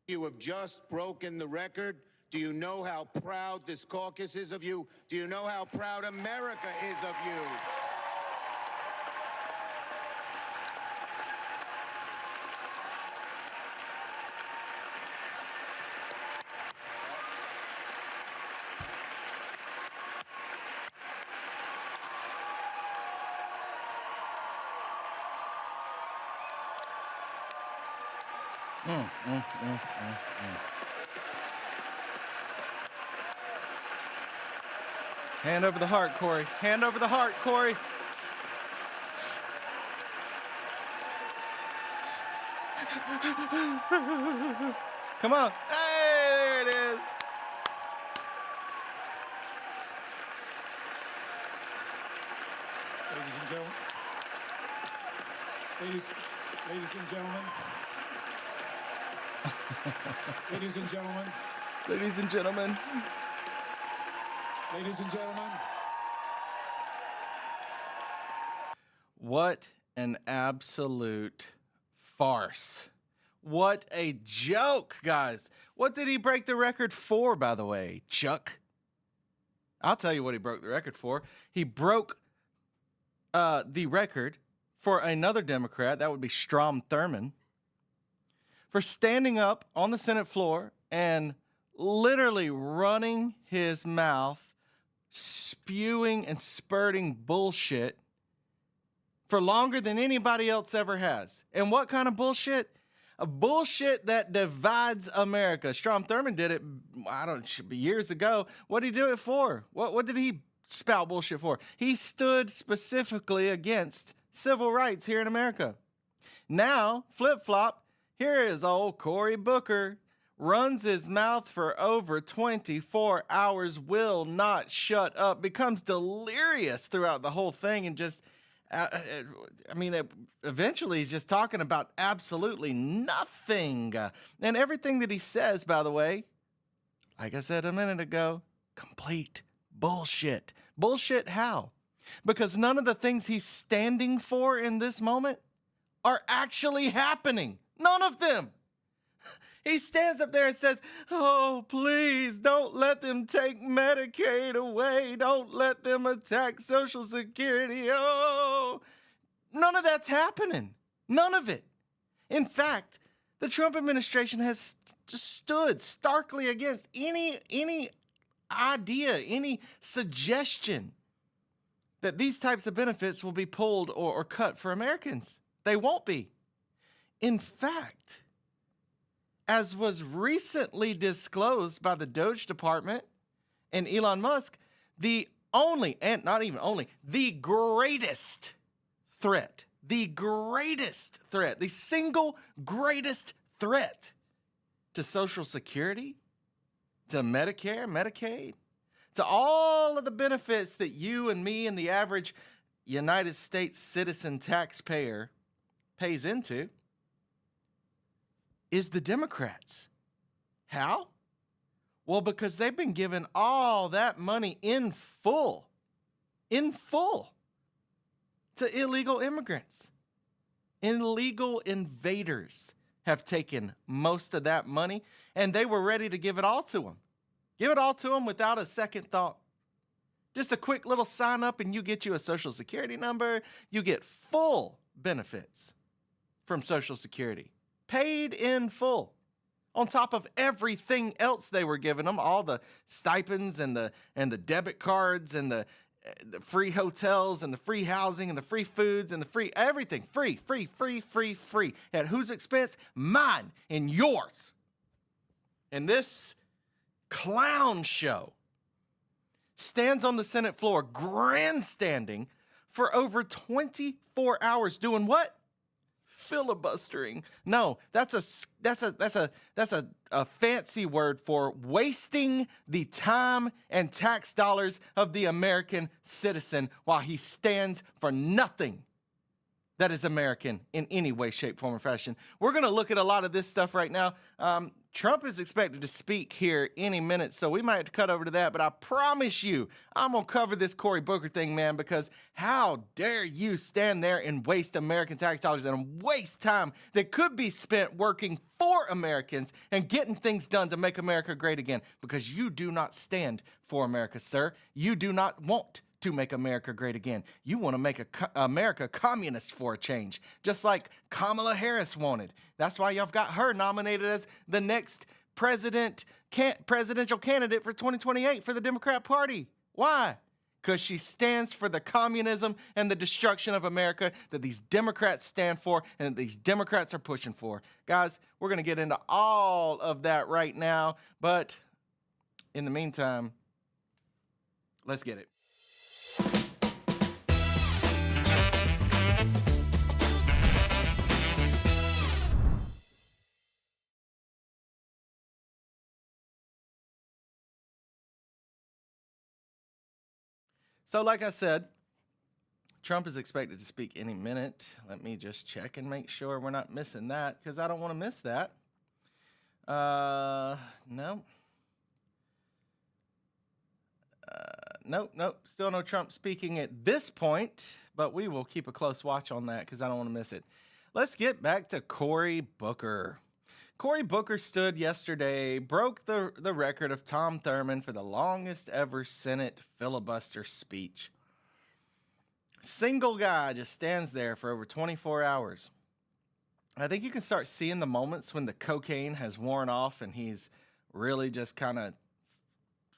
You have just broken the record. Do you know how proud this caucus is of you? Do you know how proud America is of you? Hand over the heart, Corey. Hand over the heart, Corey. Come on. Hey, there it is. Ladies and gentlemen. Ladies and gentlemen. Ladies and gentlemen. Ladies and gentlemen. Ladies and gentlemen. What an absolute farce. What a joke, guys. What did he break the record for, by the way, Chuck? I'll tell you what he broke the record for. He broke the record for another Democrat, that would be Strom Thurmond, for standing up on the Senate floor and literally running his mouth, spewing and spurting bullshit for longer than anybody else ever has. And what kind of bullshit? A bullshit that divides America. Strom Thurmond did it, years ago. What did he do it for? What did he spout bullshit for? He stood specifically against civil rights here in America. Now, flip-flop, here is old Cory Booker. Runs his mouth for over 24 hours, will not shut up, becomes delirious throughout the whole thing, and just, eventually he's just talking about absolutely nothing. And everything that he says, by the way, like I said a minute ago, complete bullshit. Bullshit how? Because none of the things he's standing for in this moment are actually happening. None of them. He stands up there and says, oh, please don't let them take Medicaid away. Don't let them attack Social Security. Oh, none of that's happening. None of it. In fact, the Trump administration has just stood starkly against any idea, any suggestion that these types of benefits will be pulled or cut for Americans. They won't be. In fact, as was recently disclosed by the Doge Department and Elon Musk, the only, and not even only, the greatest threat, the single greatest threat to Social Security, to Medicare, Medicaid, to all of the benefits that you and me and the average United States citizen taxpayer pays into, is the Democrats. How? Well, because they've been given all that money in full, to illegal immigrants. Illegal invaders have taken most of that money, and they were ready to give it all to them. Give it all to them without a second thought. Just a quick little sign up and you get you a Social Security number. You get full benefits from Social Security. Paid in full, on top of everything else they were giving them, all the stipends and the debit cards and the free hotels and the free housing and the free foods and the free everything. Free. At whose expense? Mine and yours. And this clown show stands on the Senate floor grandstanding for over 24 hours doing what? Filibustering. No, that's a fancy word for wasting the time and tax dollars of the American citizen while he stands for nothing. that is American in any way, shape, form, or fashion. We're going to look at a lot of this stuff right now. Trump is expected to speak here any minute, so we might have to cut over to that. But I promise you, I'm going to cover this Cory Booker thing, man, because how dare you stand there and waste American tax dollars and waste time that could be spent working for Americans and getting things done to make America great again, because you do not stand for America, sir. You do not want to make America great again. You want to make America communist for a change, just like Kamala Harris wanted. That's why y'all got her nominated as the next presidential candidate for 2028 for the Democrat Party. Why? Because she stands for the communism and the destruction of America that these Democrats stand for and that these Democrats are pushing for. Guys, we're going to get into all of that right now, but in the meantime, let's get it. So like I said, Trump is expected to speak any minute. Let me just check and make sure we're not missing that, because I don't want to miss that. No. Nope. Still no Trump speaking at this point, but we will keep a close watch on that because I don't want to miss it. Let's get back to Cory Booker. Cory Booker stood yesterday, broke the record of Tom Thurman for the longest ever Senate filibuster speech. Single guy just stands there for over 24 hours. I think you can start seeing the moments when the cocaine has worn off and he's really just kind of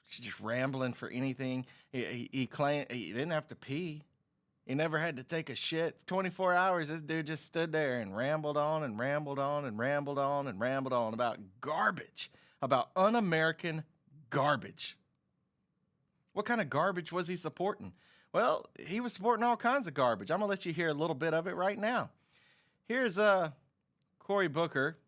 just rambling for anything. He claimed he didn't have to pee. He never had to take a shit. 24 hours, this dude just stood there and rambled on and rambled on and rambled on and rambled on about garbage, about un-American garbage. What kind of garbage was he supporting? Well, he was supporting all kinds of garbage. I'm going to let you hear a little bit of it right now. Here's Cory Booker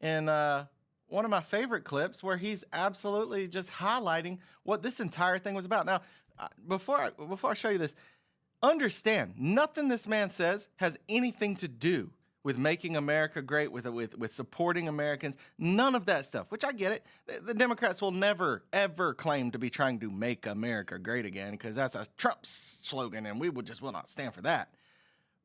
in one of my favorite clips where he's absolutely just highlighting what this entire thing was about. Now, before I show you this, understand, nothing this man says has anything to do with making America great, with supporting Americans, none of that stuff, which I get it. The Democrats will never, ever claim to be trying to make America great again, because that's a Trump slogan, and we will not stand for that.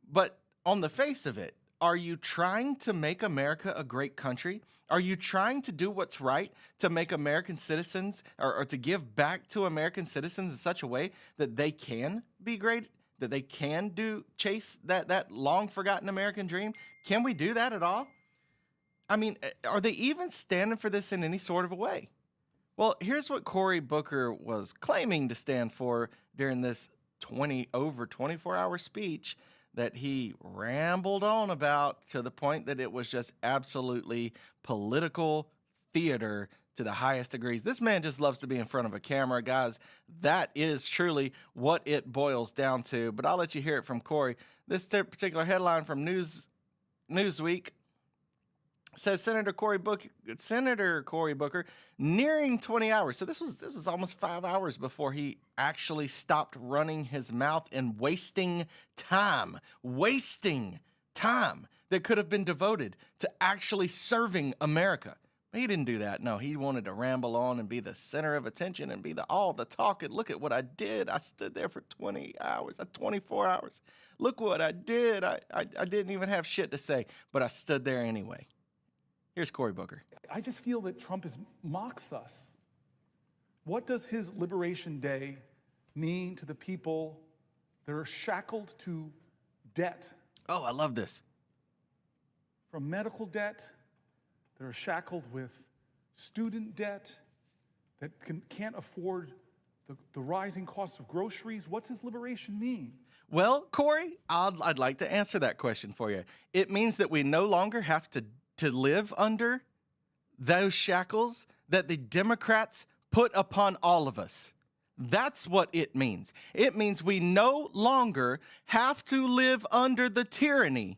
But on the face of it, are you trying to make America a great country? Are you trying to do what's right to make American citizens or to give back to American citizens in such a way that they can be great, that they can chase that long forgotten American dream? Can we do that at all? I mean, are they even standing for this in any sort of a way? Well, here's what Cory Booker was claiming to stand for during this over 24-hour speech that he rambled on about, to the point that it was just absolutely political theater to the highest degrees. This man just loves to be in front of a camera, guys. That is truly what it boils down to. But I'll let you hear it from Cory. This particular headline from Newsweek says Senator Cory Booker nearing 20 hours. So this was almost 5 hours before he actually stopped running his mouth and wasting time that could have been devoted to actually serving America. But he didn't do that. No, he wanted to ramble on and be the center of attention and be all the talk. And look at what I did. I stood there for 20 hours, 24 hours. Look what I did. I didn't even have shit to say, but I stood there anyway. Here's Cory Booker. I just feel that Trump mocks us. What does his Liberation Day mean to the people that are shackled to debt? Oh, I love this. From medical debt, that are shackled with student debt, that can't afford the rising cost of groceries. What's his liberation mean? Well, Cory, I'd like to answer that question for you. It means that we no longer have to live under those shackles that the Democrats put upon all of us. That's what it means. It means we no longer have to live under the tyranny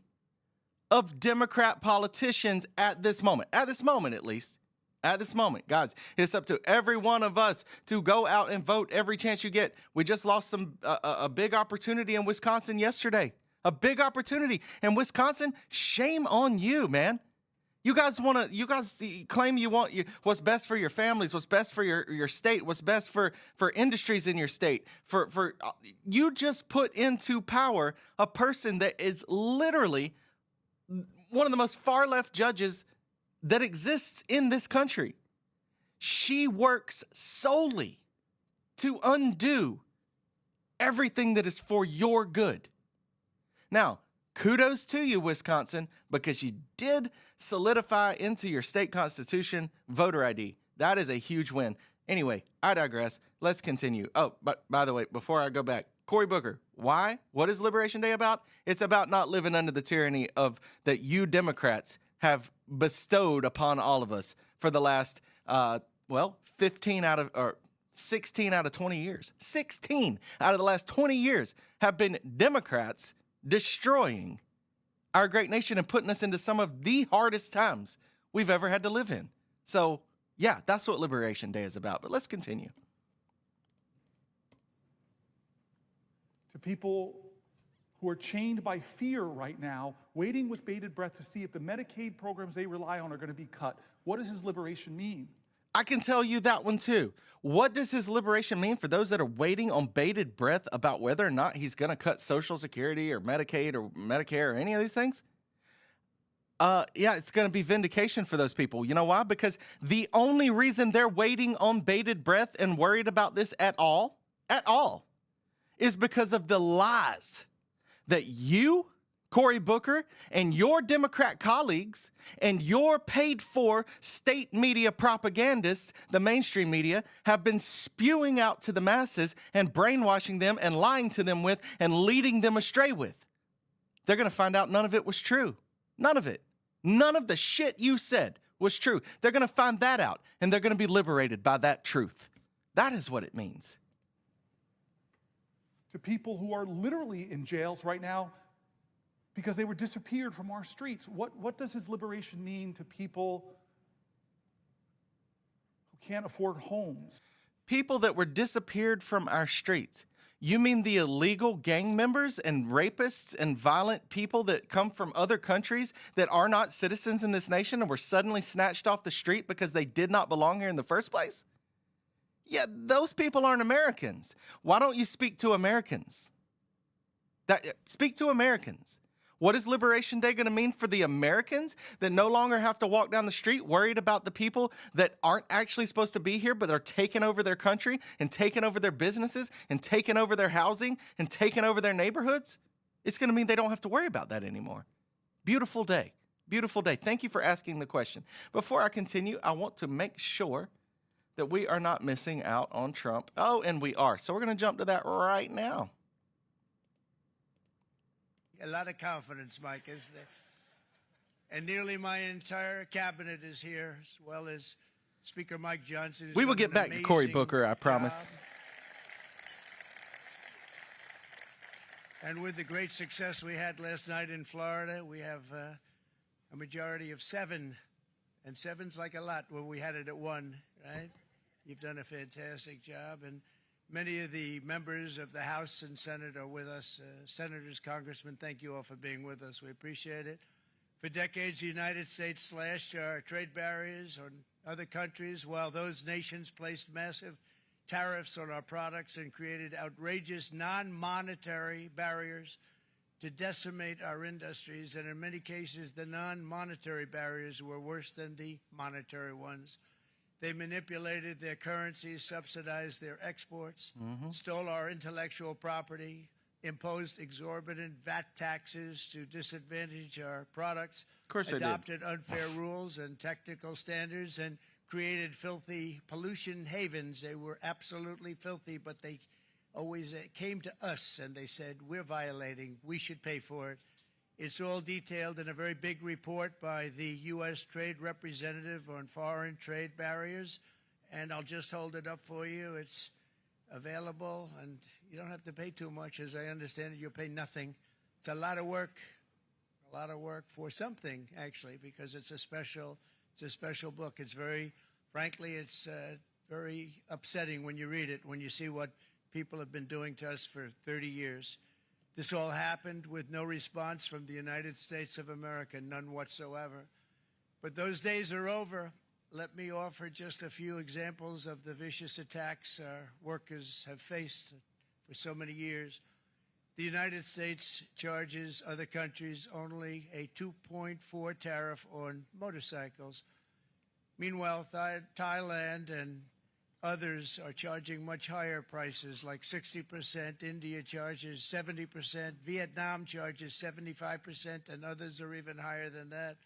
of Democrat politicians at this moment at least. At this moment, guys, it's up to every one of us to go out and vote every chance you get. We just lost a big opportunity in Wisconsin yesterday. A big opportunity. And Wisconsin, shame on you, man. You guys claim you want what's best for your families, what's best for your state, what's best for industries in your state. You just put into power a person that is literally one of the most far left judges that exists in this country. She works solely to undo everything that is for your good. Now, kudos to you, Wisconsin, because you did solidify into your state constitution voter ID. That is a huge win. Anyway, I digress. Let's continue. Oh, but by the way, before I go back, Cory Booker, why? What is Liberation Day about? It's about not living under the tyranny of that you Democrats have bestowed upon all of us for the last, 16 out of 20 years. 16 out of the last 20 years have been Democrats destroying our great nation and putting us into some of the hardest times we've ever had to live in. So, yeah, that's what Liberation Day is about. But let's continue. To people who are chained by fear right now, waiting with bated breath to see if the Medicaid programs they rely on are going to be cut. What does his liberation mean? I can tell you that one too. What does his liberation mean for those that are waiting on bated breath about whether or not he's going to cut Social Security or Medicaid or Medicare or any of these things? It's going to be vindication for those people. You know why? Because the only reason they're waiting on bated breath and worried about this at all, is because of the lies that you, Cory Booker, and your Democrat colleagues and your paid-for state media propagandists, the mainstream media, have been spewing out to the masses and brainwashing them and lying to them with and leading them astray with. They're going to find out none of it was true. None of it. None of the shit you said was true. They're going to find that out, and they're going to be liberated by that truth. That is what it means. To people who are literally in jails right now because they were disappeared from our streets. What does his liberation mean to people who can't afford homes? People that were disappeared from our streets. You mean the illegal gang members and rapists and violent people that come from other countries that are not citizens in this nation and were suddenly snatched off the street because they did not belong here in the first place? Yeah, those people aren't Americans. Why don't you speak to Americans? Speak to Americans. What is Liberation Day going to mean for the Americans that no longer have to walk down the street worried about the people that aren't actually supposed to be here but are taking over their country and taking over their businesses and taking over their housing and taking over their neighborhoods? It's going to mean they don't have to worry about that anymore. Beautiful day. Beautiful day. Thank you for asking the question. Before I continue, I want to make sure that we are not missing out on Trump. Oh, and we are. So we're going to jump to that right now. A lot of confidence, Mike, isn't it? And nearly my entire cabinet is here, as well as Speaker Mike Johnson. We will get back to Cory Booker, I promise. And with the great success we had last night in Florida, we have a majority of 7. And 7's like a lot when we had it at 1, right? You've done a fantastic job. And many of the members of the House and Senate are with us. Senators, congressmen, thank you all for being with us. We appreciate it. For decades, the United States slashed our trade barriers on other countries, while those nations placed massive tariffs on our products and created outrageous non-monetary barriers to decimate our industries. And in many cases, the non-monetary barriers were worse than the monetary ones. They manipulated their currencies, subsidized their exports, stole our intellectual property, imposed exorbitant VAT taxes to disadvantage our products, of course adopted unfair rules and technical standards, and created filthy pollution havens. They were absolutely filthy, but they always came to us and they said, we're violating, we should pay for it. It's all detailed in a very big report by the U.S. Trade Representative on foreign trade barriers, and I'll just hold it up for you. It's available, and you don't have to pay too much. As I understand it, you'll pay nothing. It's a lot of work for something, actually, because it's a special book. It's very frankly, it's very upsetting when you read it, when you see what people have been doing to us for 30 years. This all happened with no response from the United States of America, none whatsoever. But those days are over. Let me offer just a few examples of the vicious attacks our workers have faced for so many years. The United States charges other countries only a 2.4 tariff on motorcycles. Meanwhile, Thailand and others are charging much higher prices, like 60%. India charges 70%. Vietnam charges 75%, and others are even higher than that.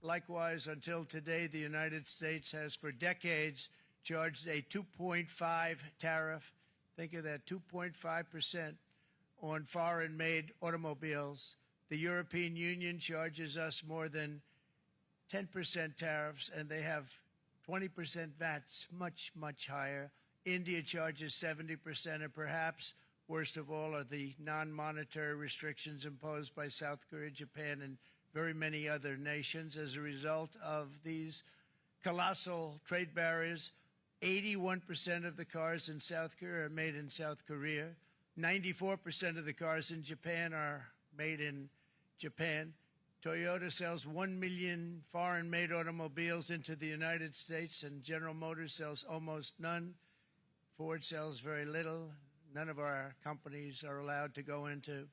Likewise, until today, the United States has for decades charged a 2.5 tariff. Think of that, 2.5% on foreign-made automobiles. The European Union charges us more than 10% tariffs, and they have 20% VATs, much, much higher. India charges 70%, and perhaps worst of all are the non-monetary restrictions imposed by South Korea, Japan, and very many other nations. As a result of these colossal trade barriers, 81% of the cars in South Korea are made in South Korea. 94% of the cars in Japan are made in Japan. Toyota sells 1 million foreign-made automobiles into the United States, and General Motors sells almost none. Ford sells very little. None of our companies are allowed to go into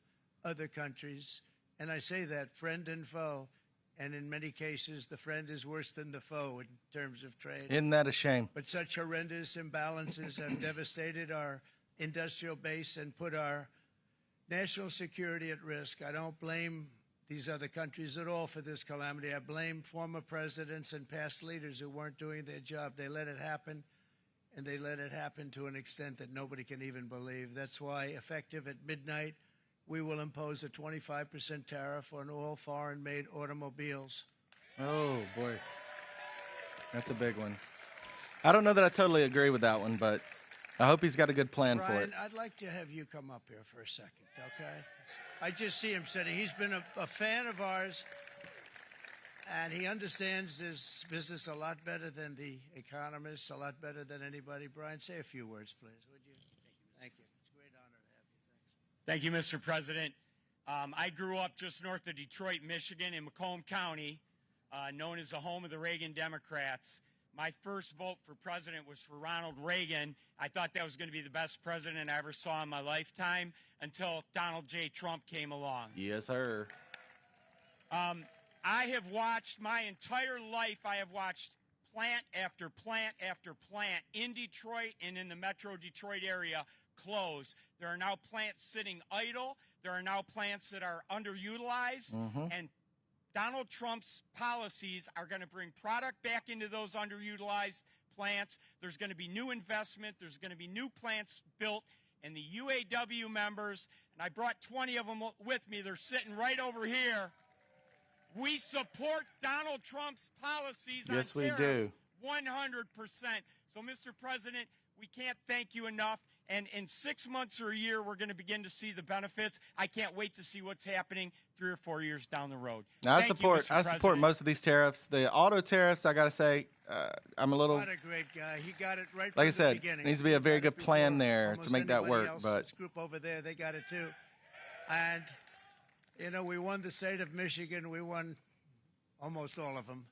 other countries. And I say that, friend and foe. And in many cases, the friend is worse than the foe in terms of trade. Isn't that a shame? But such horrendous imbalances have devastated our industrial base and put our national security at risk. I don't blame these other countries at all for this calamity. I blame former presidents and past leaders who weren't doing their job. They let it happen, and they let it happen to an extent that nobody can even believe. That's why, effective at midnight, we will impose a 25% tariff on all foreign-made automobiles. Oh, boy. That's a big one. I don't know that I totally agree with that one, but I hope he's got a good plan for it. Brian, I'd like to have you come up here for a second, okay? I just see him sitting. He's been a fan of ours, and he understands this business a lot better than the economists, a lot better than anybody. Brian, say a few words, please, would you? Thank you. It's a great honor to have you. Thanks. Thank you, Mr. President. I grew up just north of Detroit, Michigan, in Macomb County, known as the home of the Reagan Democrats. My first vote for president was for Ronald Reagan. I thought that was going to be the best president I ever saw in my lifetime until Donald J. Trump came along. Yes, sir. I have watched my entire life, I have watched plant after plant after plant in Detroit and in the metro Detroit area close. There are now plants sitting idle. There are now plants that are underutilized. And Donald Trump's policies are going to bring product back into those underutilized plants. There's going to be new investment. There's going to be new plants built. And the UAW members, and I brought 20 of them with me, they're sitting right over here. We support Donald Trump's policies on Yes, we tariffs do. 100%. So, Mr. President, we can't thank you enough. And in 6 months or a year, we're going to begin to see the benefits. I can't wait to see what's happening 3 or 4 years down the road. Now, I Thank you, support Mr. President. most of these tariffs. The auto tariffs, I got to say, I'm a little, What a great guy. He got it right like I from the said, beginning. needs to be a He very got it good plan before there almost to make that anybody work. else. But This group over there, they got it too. And, you know, we won the state of Michigan. We won almost all of them.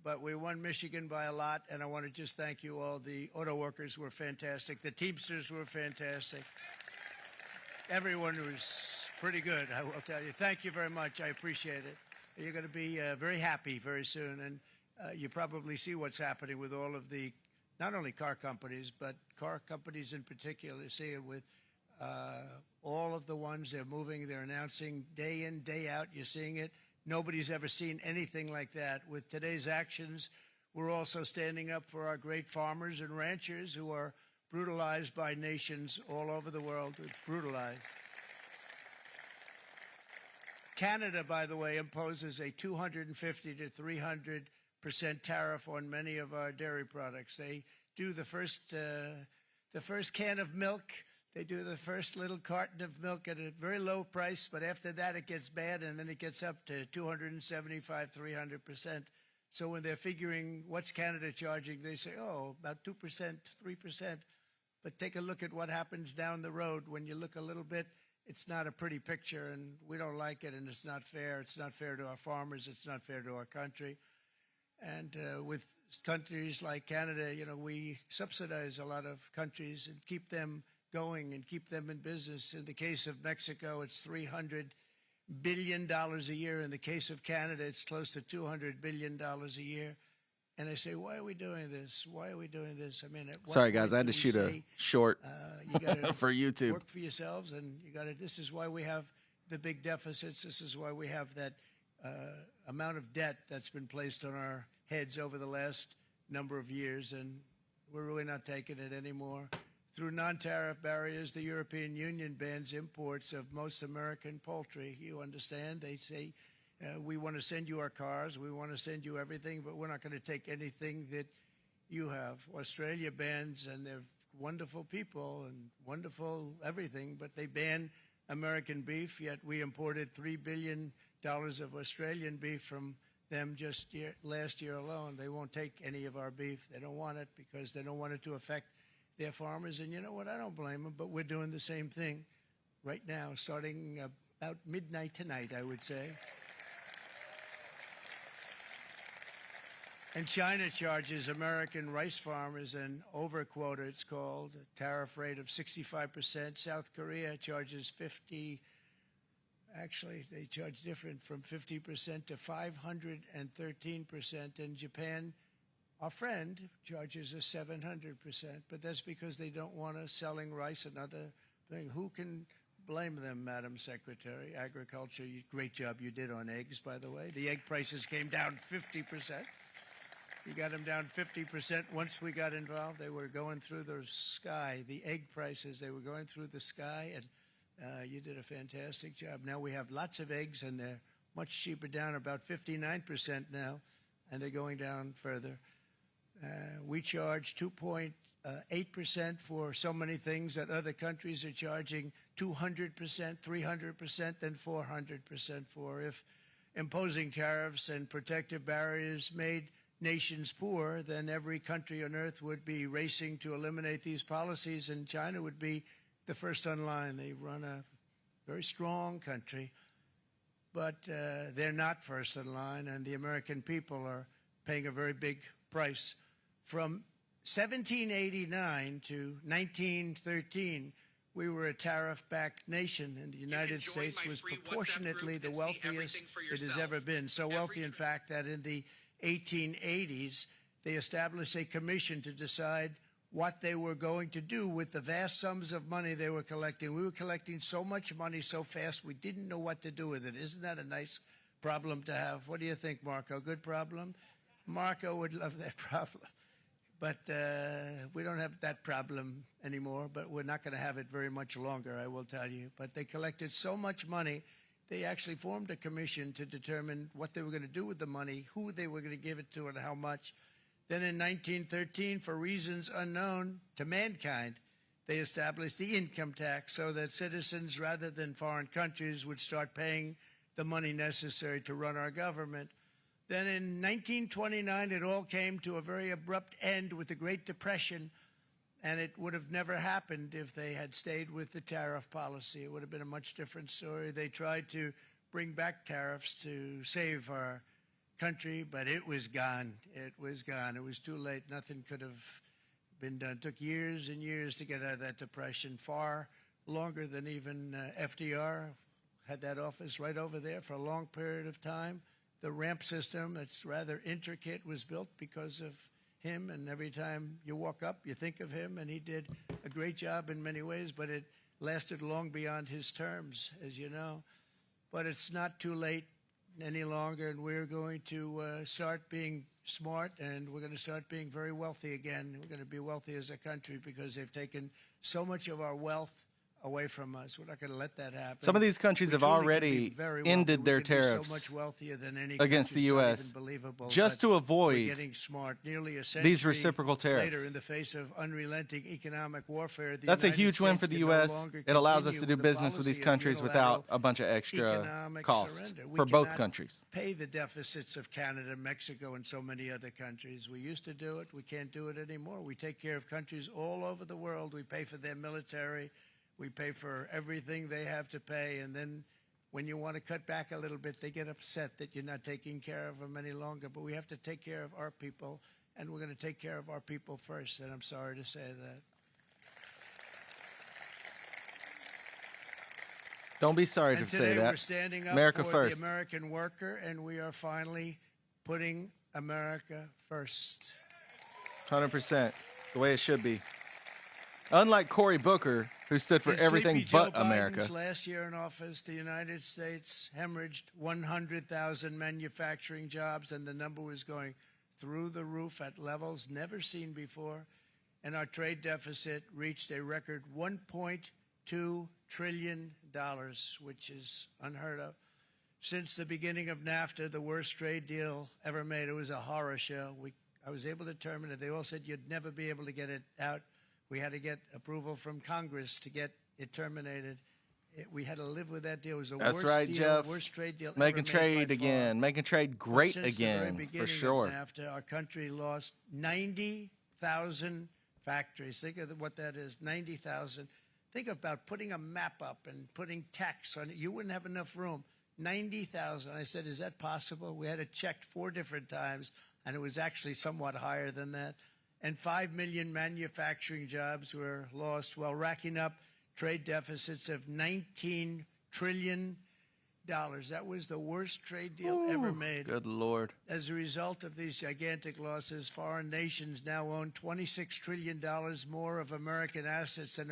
But we won Michigan by a lot, and I want to just thank you all. The auto workers were fantastic. The Teamsters were fantastic. Everyone was pretty good, I will tell you. Thank you very much. I appreciate it. You're going to be very happy very soon, and you probably see what's happening with all of the, not only car companies, but car companies in particular. You see it with all of the ones they're moving, they're announcing day in, day out. You're seeing it. Nobody's ever seen anything like that. With today's actions, we're also standing up for our great farmers and ranchers who are brutalized by nations all over the world. Brutalized. Canada, by the way, imposes a 250 to 300% tariff on many of our dairy products. They do the first can of milk. They do the first little carton of milk at a very low price, but after that it gets bad, and then it gets up to 275, 300%. So when they're figuring what's Canada charging, they say, oh, about 2%, 3%. But take a look at what happens down the road. When you look a little bit, it's not a pretty picture, and we don't like it, and it's not fair. It's not fair to our farmers. It's not fair to our country. And with countries like Canada, you know, we subsidize a lot of countries and keep them going and keep them in business. In the case of Mexico, it's $300 billion a year. In the case of Canada, it's close to $200 billion a year. And I say, why are we doing this? Why are we doing this? I mean, at what Sorry, guys, point I had do to we shoot a say, short you gotta for YouTube. work for yourselves, and you got to. This is why we have the big deficits. This is why we have that amount of debt that's been placed on our heads over the last number of years, and we're really not taking it anymore. Through non-tariff barriers, the European Union bans imports of most American poultry. You understand? They say, we want to send you our cars, we want to send you everything, but we're not going to take anything that you have. Australia bans, and they're wonderful people and wonderful everything, but they ban American beef, yet we imported $3 billion of Australian beef from them just last year alone. They won't take any of our beef. They don't want it because they don't want it to affect their farmers. And you know what? I don't blame them, but we're doing the same thing right now, starting about midnight tonight, I would say. And China charges American rice farmers an overquota, it's called, a tariff rate of 65%. South Korea charges 50%. Actually, they charge different, from 50% to 513%. And Japan, our friend, charges us 700%. But that's because they don't want us selling rice, another thing. Who can blame them, Madam Secretary? Agriculture, great job you did on eggs, by the way. The egg prices came down 50%. You got them down 50%. Once we got involved, they were going through the sky. The egg prices, they were going through the sky, and you did a fantastic job. Now we have lots of eggs, and they're much cheaper, down about 59% now, and they're going down further. We charge 2.8% for so many things that other countries are charging 200%, 300%, and 400% for. If imposing tariffs and protective barriers made nations poor, then every country on earth would be racing to eliminate these policies, and China would be the first on line. They run a very strong country, but they're not first in line, and the American people are paying a very big price. From 1789 to 1913, we were a tariff-backed nation, and the United States was proportionately the wealthiest it has ever been. So wealthy, in fact, that in the 1880s, they established a commission to decide what they were going to do with the vast sums of money they were collecting. We were collecting so much money so fast, we didn't know what to do with it. Isn't that a nice problem to have? What do you think, Marco? Good problem? Marco would love that problem. But we don't have that problem anymore, but we're not going to have it very much longer, I will tell you. But they collected so much money, they actually formed a commission to determine what they were going to do with the money, who they were going to give it to, and how much. Then in 1913, for reasons unknown to mankind, they established the income tax so that citizens, rather than foreign countries, would start paying the money necessary to run our government. Then in 1929, it all came to a very abrupt end with the Great Depression, and it would have never happened if they had stayed with the tariff policy. It would have been a much different story. They tried to bring back tariffs to save our country, but it was gone. It was gone. It was too late. Nothing could have been done. It took years and years to get out of that depression, far longer than even FDR had that office right over there for a long period of time. The ramp system, it's rather intricate, was built because of him, and every time you walk up, you think of him, and he did a great job in many ways, but it lasted long beyond his terms, as you know. But it's not too late any longer, and we're going to start being smart, and we're going to start being very wealthy again. We're going to be wealthy as a country because they've taken so much of our wealth away from us. We're not going to let that happen. Some of these countries We have truly could already be very wealthy. ended We their could be tariffs so much wealthier than any against the country. It's not U.S. even believable, just but to we're avoid getting smart. Nearly a these century reciprocal tariffs. later, in the face of unrelenting economic warfare, the That's a United huge win States for the can no U.S. longer It allows us continue to do with a business with these policy of countries without unilateral a bunch of extra economic costs surrender. We for both cannot countries. pay the deficits of Canada, Mexico, and so many other countries. We used to do it. We can't do it anymore. We take care of countries all over the world. We pay for their military. We pay for everything they have to pay. And then when you want to cut back a little bit, they get upset that you're not taking care of them any longer. But we have to take care of our people, and we're going to take care of our people first. And I'm sorry to say that. Don't be sorry And to today say that. we're standing up America for first. the American worker, and we are finally putting America first. 100%. The way it should be. Unlike Cory Booker, who stood for Since everything Sleepy but Joe America. Biden's last year in office, the United States hemorrhaged 100,000 manufacturing jobs, and the number was going through the roof at levels never seen before. And our trade deficit reached a record $1.2 trillion, which is unheard of. Since the beginning of NAFTA, the worst trade deal ever made, it was a horror show. I was able to terminate it. They all said you'd never be able to get it out. We had to get approval from Congress to get it terminated. We had to live with that deal. It was the That's worst right, deal, Jeff. worst trade deal Making ever made trade by far. again. Making trade great Since the very again, for beginning sure. of NAFTA, our country lost 90,000 factories. Think of what that is, 90,000. Think about putting a map up and putting text on it. You wouldn't have enough room. 90,000. I said, is that possible? We had it checked 4 different times, and it was actually somewhat higher than that. And 5 million manufacturing jobs were lost while racking up trade deficits of $19 trillion. That was the worst trade deal ever made. Good Lord. As a result of these gigantic losses, foreign nations now own $26 trillion more of American assets than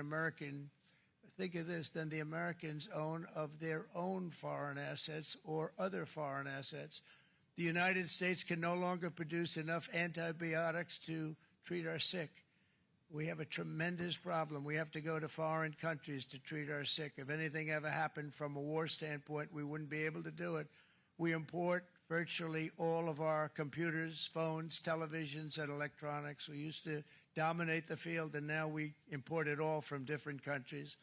think of this, than the Americans own of their own foreign assets or other foreign assets. The United States can no longer produce enough antibiotics to treat our sick. We have a tremendous problem. We have to go to foreign countries to treat our sick. If anything ever happened from a war standpoint, we wouldn't be able to do it. We import virtually all of our computers, phones, televisions, and electronics. We used to dominate the field, and now we import it all from different countries.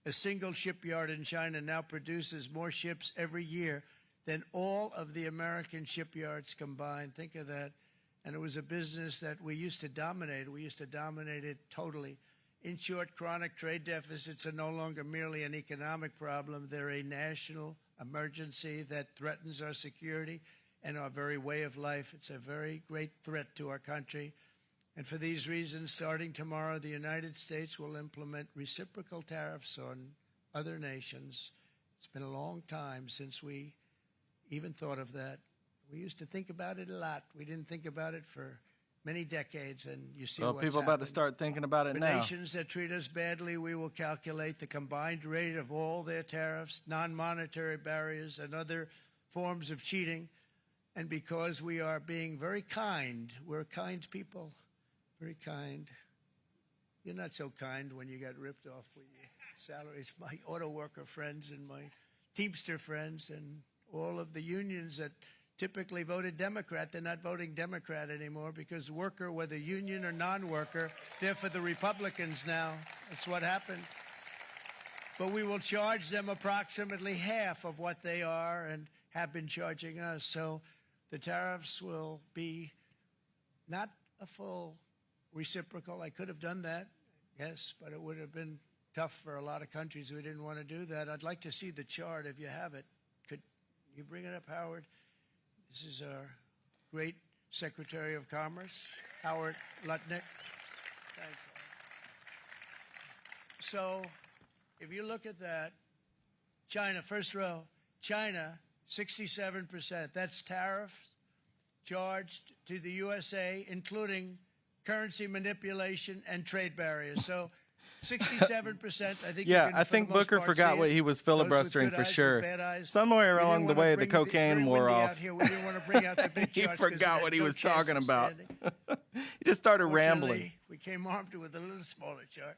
A single shipyard in China now produces more ships every year than all of the American shipyards combined. Think of that. And it was a business that we used to dominate. We used to dominate it totally. In short, chronic trade deficits are no longer merely an economic problem. They're a national emergency that threatens our security and our very way of life. It's a very great threat to our country. And for these reasons, starting tomorrow, the United States will implement reciprocal tariffs on other nations. It's been a long time since we even thought of that. We used to think about it a lot. We didn't think about it for many decades, and you see what's people about to start thinking about it For now. nations that treat us badly, we will calculate the combined rate of all their tariffs, non-monetary barriers, and other forms of cheating. And because we are being very kind, we're kind people, very kind. You're not so kind when you got ripped off with your salaries. My auto worker friends and my Teamster friends and all of the unions that typically voted Democrat, they're not voting Democrat anymore because worker, whether union or non-worker, they're for the Republicans now. That's what happened. But we will charge them approximately half of what they are and have been charging us. So the tariffs will be not a full reciprocal. I could have done that, yes, but it would have been tough for a lot of countries who didn't want to do that. I'd like to see the chart if you have it. Could you bring it up, Howard? This is our great Secretary of Commerce, Howard Lutnick. Thanks. So if you look at that, China, first row, China, 67%. That's tariffs charged to the USA, including currency manipulation and trade barriers. So 67%, I think. Yeah, you can, I for think the most Booker part, forgot see what it. he was Those with filibustering good for eyes, with sure. bad eyes. Somewhere We didn't along the wanna way, the bring cocaine it's very wore windy off. out here. We didn't want to bring out the big He charts 'cause forgot we what had he no was chance talking of about. standing. He just started rambling. Fortunately, we came armed with a little smaller chart.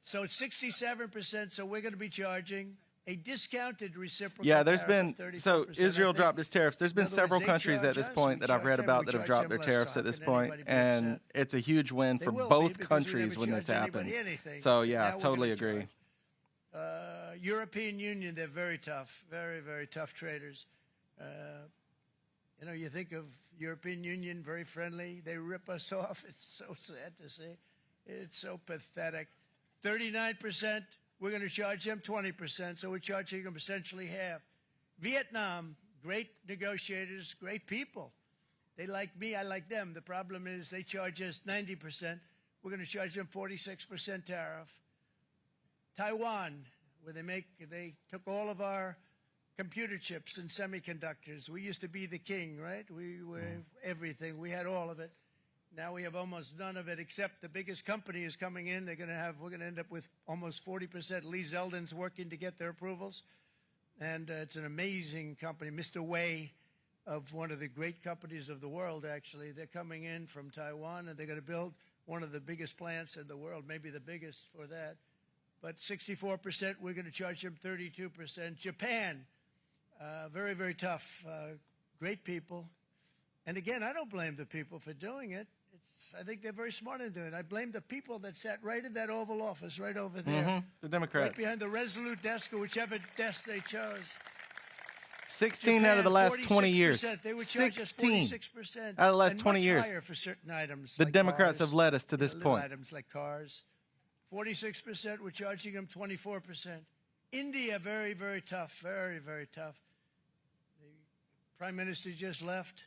So it's 67%. So we're going to be charging a discounted reciprocal. Yeah, there's tariff been of so 32%, Israel I think. dropped its tariffs. There's been In other several words, they countries at charge this us, point we that I've read charge them, about we that have charge dropped them their less tariffs at often this than point, anybody pays and that. it's a huge win They for will be, both because we countries never when this charged anybody happens. anything. So yeah, Now we're totally gonna agree. charge. European Union, they're very tough, very, very tough traders. You know, you think of European Union, very friendly. They rip us off. It's so sad to see. It's so pathetic. 39%, we're going to charge them 20%, so we're charging them essentially half. Vietnam, great negotiators, great people. They like me, I like them. The problem is they charge us 90%. We're going to charge them 46% tariff. Taiwan, where they took all of our computer chips and semiconductors. We used to be the king, right? We were everything. We had all of it. Now we have almost none of it, except the biggest company is coming in. We're going to end up with almost 40%. Lee Zeldin's working to get their approvals. And it's an amazing company. Mr. Wei, of one of the great companies of the world, actually. They're coming in from Taiwan, and they're going to build one of the biggest plants in the world, maybe the biggest for that. But 64%, we're going to charge them 32%. Japan, very, very tough, great people. And again, I don't blame the people for doing it. I think they're very smart in doing it. I blame the people that sat right in that Oval Office, right over there. The Democrats. Right behind the Resolute desk, or whichever desk they chose. 16 Japan, out of the last 20 years. 46%. They would charge us 16 46%. out of the last and 20 much years. higher for certain items. The like Democrats cars, have led us to this little point. items like cars. 46%, we're charging them 24%. India, very, very tough. Very, very tough. The Prime Minister just left.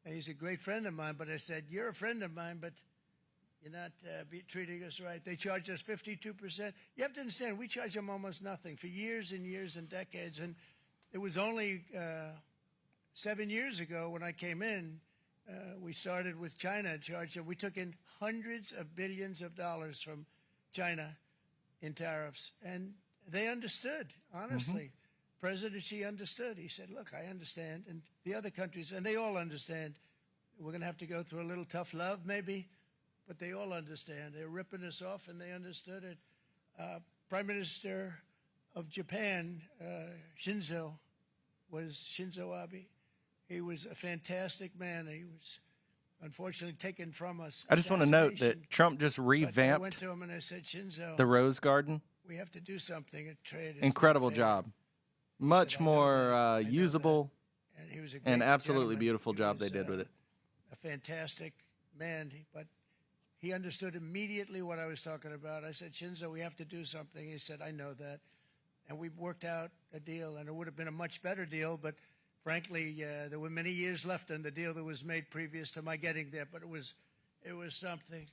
He's a great friend of mine, but I said, you're a friend of mine, but you're not treating us right. They charge us 52%. You have to understand, we charge them almost nothing for years and years and decades. And it was only 7 years ago when I came in, we started with China and charged them. We took in hundreds of billions of dollars from China in tariffs. And they understood, honestly. President Xi understood. He said, look, I understand. And the other countries, and they all understand. We're going to have to go through a little tough love, maybe. But they all understand. They're ripping us off, and they understood it. Prime Minister of Japan, Shinzo Abe. He was a fantastic man. He was unfortunately taken from us. I just want to note Assassination. that Trump just But I went revamped to him and I said, Shinzo, the Rose Garden. we have to do something. Trade is Incredible not fair. job. Much I know more that. I know usable that. And he was a and great absolutely gentleman. beautiful He job they was, did with it. A fantastic man, but he understood immediately what I was talking about. I said, Shinzo, we have to do something. He said, I know that. And we worked out a deal, and it would have been a much better deal, but frankly, there were many years left on the deal that was made previous to my getting there, but it was something.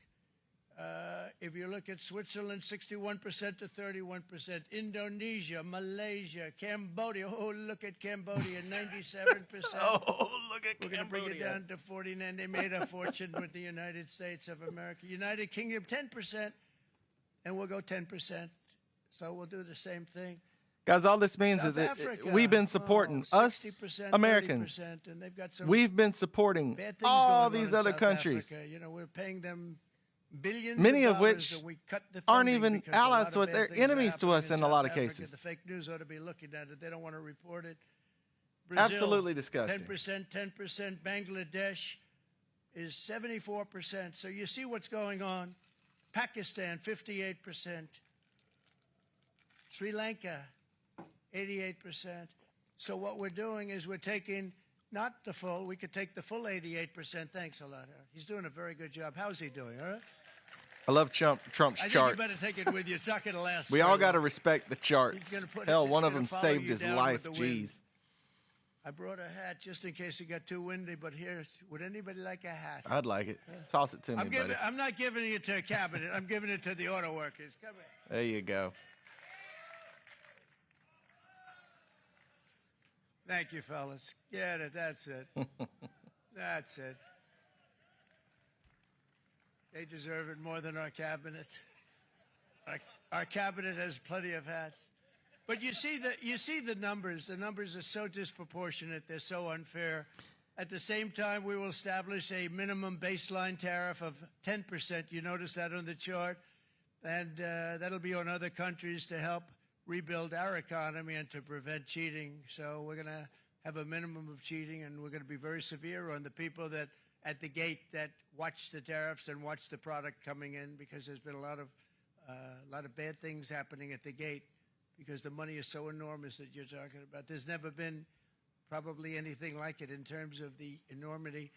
If you look at Switzerland, 61% to 31%. Indonesia, Malaysia, Cambodia. Oh, look at Cambodia, 97%. Oh, look at We're going to bring it down to 49. They made a fortune with the United States of America. United Kingdom, 10%, and we'll go 10%. So we'll do the same thing. Guys, all this means South is that Africa, we've been supporting us 60%, Americans. 30%, and they've got some We've been supporting bad things all going on these in other South countries. Africa. You know, we're paying them billions Many of dollars, which and we cut the aren't funding even because a allies lot to of us. bad They're things are enemies to happening us in in a lot of South Africa. cases. The fake news ought to be looking at it. They don't want to report it. Brazil, Absolutely disgusting. 10%. Bangladesh is 74%. So you see what's going on. Pakistan, 58%. Sri Lanka, 88%. So what we're doing is we're taking not the full. We could take the full 88%. Thanks a lot, Eric. He's doing a very good job. How's he doing? All right. I love Trump's I think charts. you better take it with you. It's not going to last. We all very got to long. respect the He's charts. gonna put it- Hell, it's one of gonna them follow saved you his down life. with the wind. Jeez. I brought a hat just in case it got too windy, but here, would anybody like a hat? I'd like it. Toss it to me, buddy. I'm not giving it to a cabinet. I'm giving it to the auto workers. Come here. There you go. Thank you, fellas. Get it. That's it. That's it. They deserve it more than our cabinet. Our cabinet has plenty of hats. But you see the numbers. The numbers are so disproportionate. They're so unfair. At the same time, we will establish a minimum baseline tariff of 10%. You notice that on the chart. And that'll be on other countries to help rebuild our economy and to prevent cheating. So we're going to have a minimum of cheating, and we're going to be very severe on the people that at the gate that watch the tariffs and watch the product coming in, because there's been a lot of bad things happening at the gate because the money is so enormous that you're talking about. There's never been probably anything like it in terms of the enormity.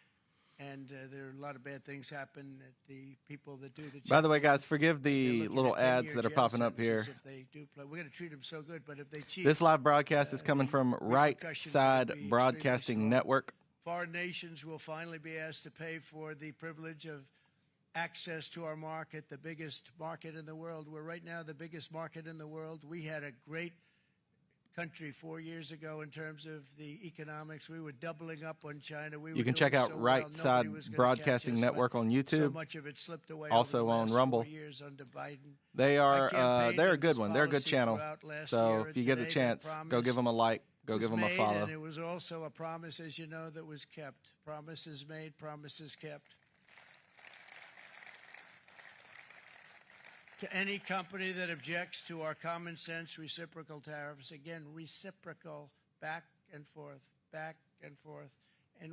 And there are a lot of bad things happen at the people that do the. By the way, guys, forgive They're the looking little at 10-year ads that are jail popping up here. sentences if they do play. We're going to treat them so good, but if they cheat, This live broadcast is coming from Right repercussions Side will be extremely Broadcasting strong. Network. Foreign nations will finally be asked to pay for the privilege of access to our market, the biggest market in the world. We're right now the biggest market in the world. We had a great country 4 years ago in terms of the economics. We were doubling up on China. We You were can doing check out so Right well, Side nobody was gonna Broadcasting catch us, Network but on So YouTube. much of it slipped away Also over the on last Rumble. 4 years under Biden. They I are campaigned they're a on good this one. They're a good policy channel. throughout last So year, if you and get a today that chance, go promise give them a like, go was give them a made, follow. And it was also a promise, as you know, that was kept. Promises made, promises kept. To any company that objects to our common sense reciprocal tariffs, again, reciprocal, back and forth, back and forth. And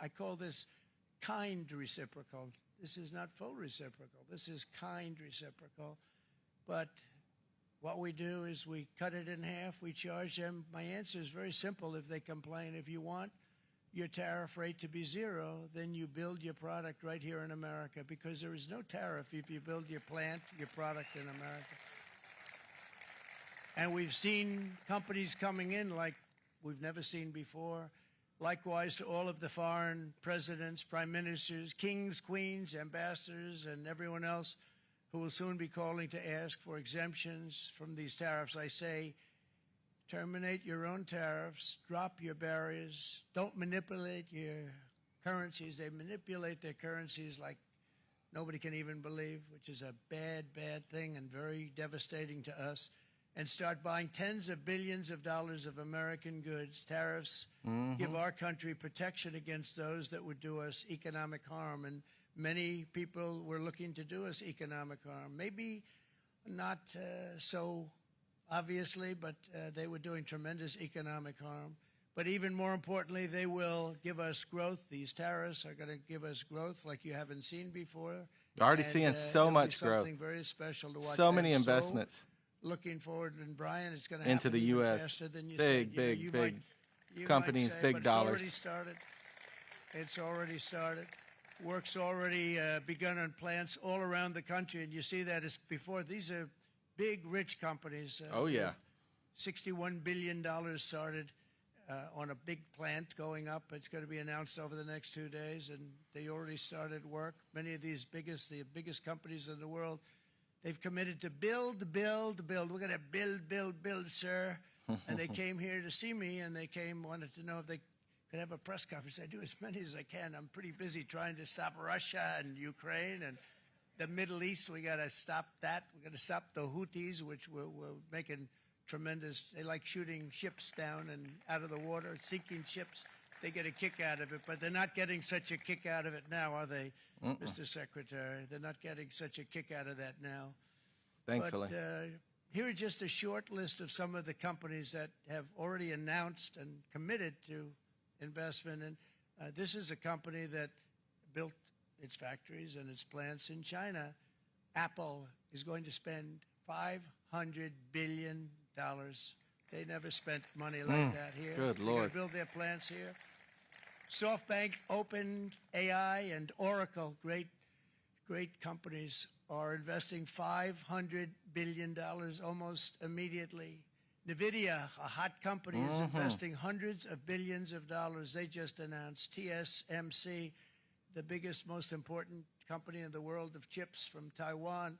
I call this kind reciprocal. This is not full reciprocal. This is kind reciprocal. But what we do is we cut it in half. We charge them. My answer is very simple. If they complain, if you want your tariff rate to be zero, then you build your product right here in America, because there is no tariff if you build your plant, your product in America. And we've seen companies coming in like we've never seen before. Likewise to all of the foreign presidents, prime ministers, kings, queens, ambassadors, and everyone else who will soon be calling to ask for exemptions from these tariffs. I say, terminate your own tariffs, drop your barriers, don't manipulate your currencies. They manipulate their currencies like nobody can even believe, which is a bad, bad thing and very devastating to us. And start buying tens of billions of dollars of American goods. Tariffs give our country protection against those that would do us economic harm. And many people were looking to do us economic harm. Maybe not so obviously, but they were doing tremendous economic harm. But even more importantly, they will give us growth. These tariffs are going to give us growth like you haven't seen before. Already seeing so it'll be much growth. Something very special to watch. So many And investments. Looking forward, and Brian, it's going to Into happen the even U.S. faster than you Big, said. big, You big might companies, say, big but dollars. It's already started. It's already started. Work's already begun on plants all around the country, and you see that as before. These are big, rich companies. Oh, yeah. $61 billion started on a big plant going up. It's going to be announced over the next 2 days, and they already started work. Many of these the biggest companies in the world, they've committed to build, build, build. We're going to build, build, sir. And they came here to see me, and they wanted to know if they could have a press conference. I do as many as I can. I'm pretty busy trying to stop Russia and Ukraine and the Middle East. We got to stop that. We got to stop the Houthis, which we're making tremendous. They like shooting ships down and out of the water, sinking ships. They get a kick out of it, but they're not getting such a kick out of it now, are they, Mr. Secretary? They're not getting such a kick out of that now. Thankfully. But here are just a short list of some of the companies that have already announced and committed to investment. And this is a company that built its factories and its plants in China. Apple is going to spend $500 billion. They never spent money like that here. Good They're Lord. going to build their plants here. SoftBank, OpenAI, and Oracle, great companies, are investing $500 billion almost immediately. NVIDIA, a hot company, is investing hundreds of billions of dollars. They just announced. TSMC, the biggest, most important company in the world of chips from Taiwan,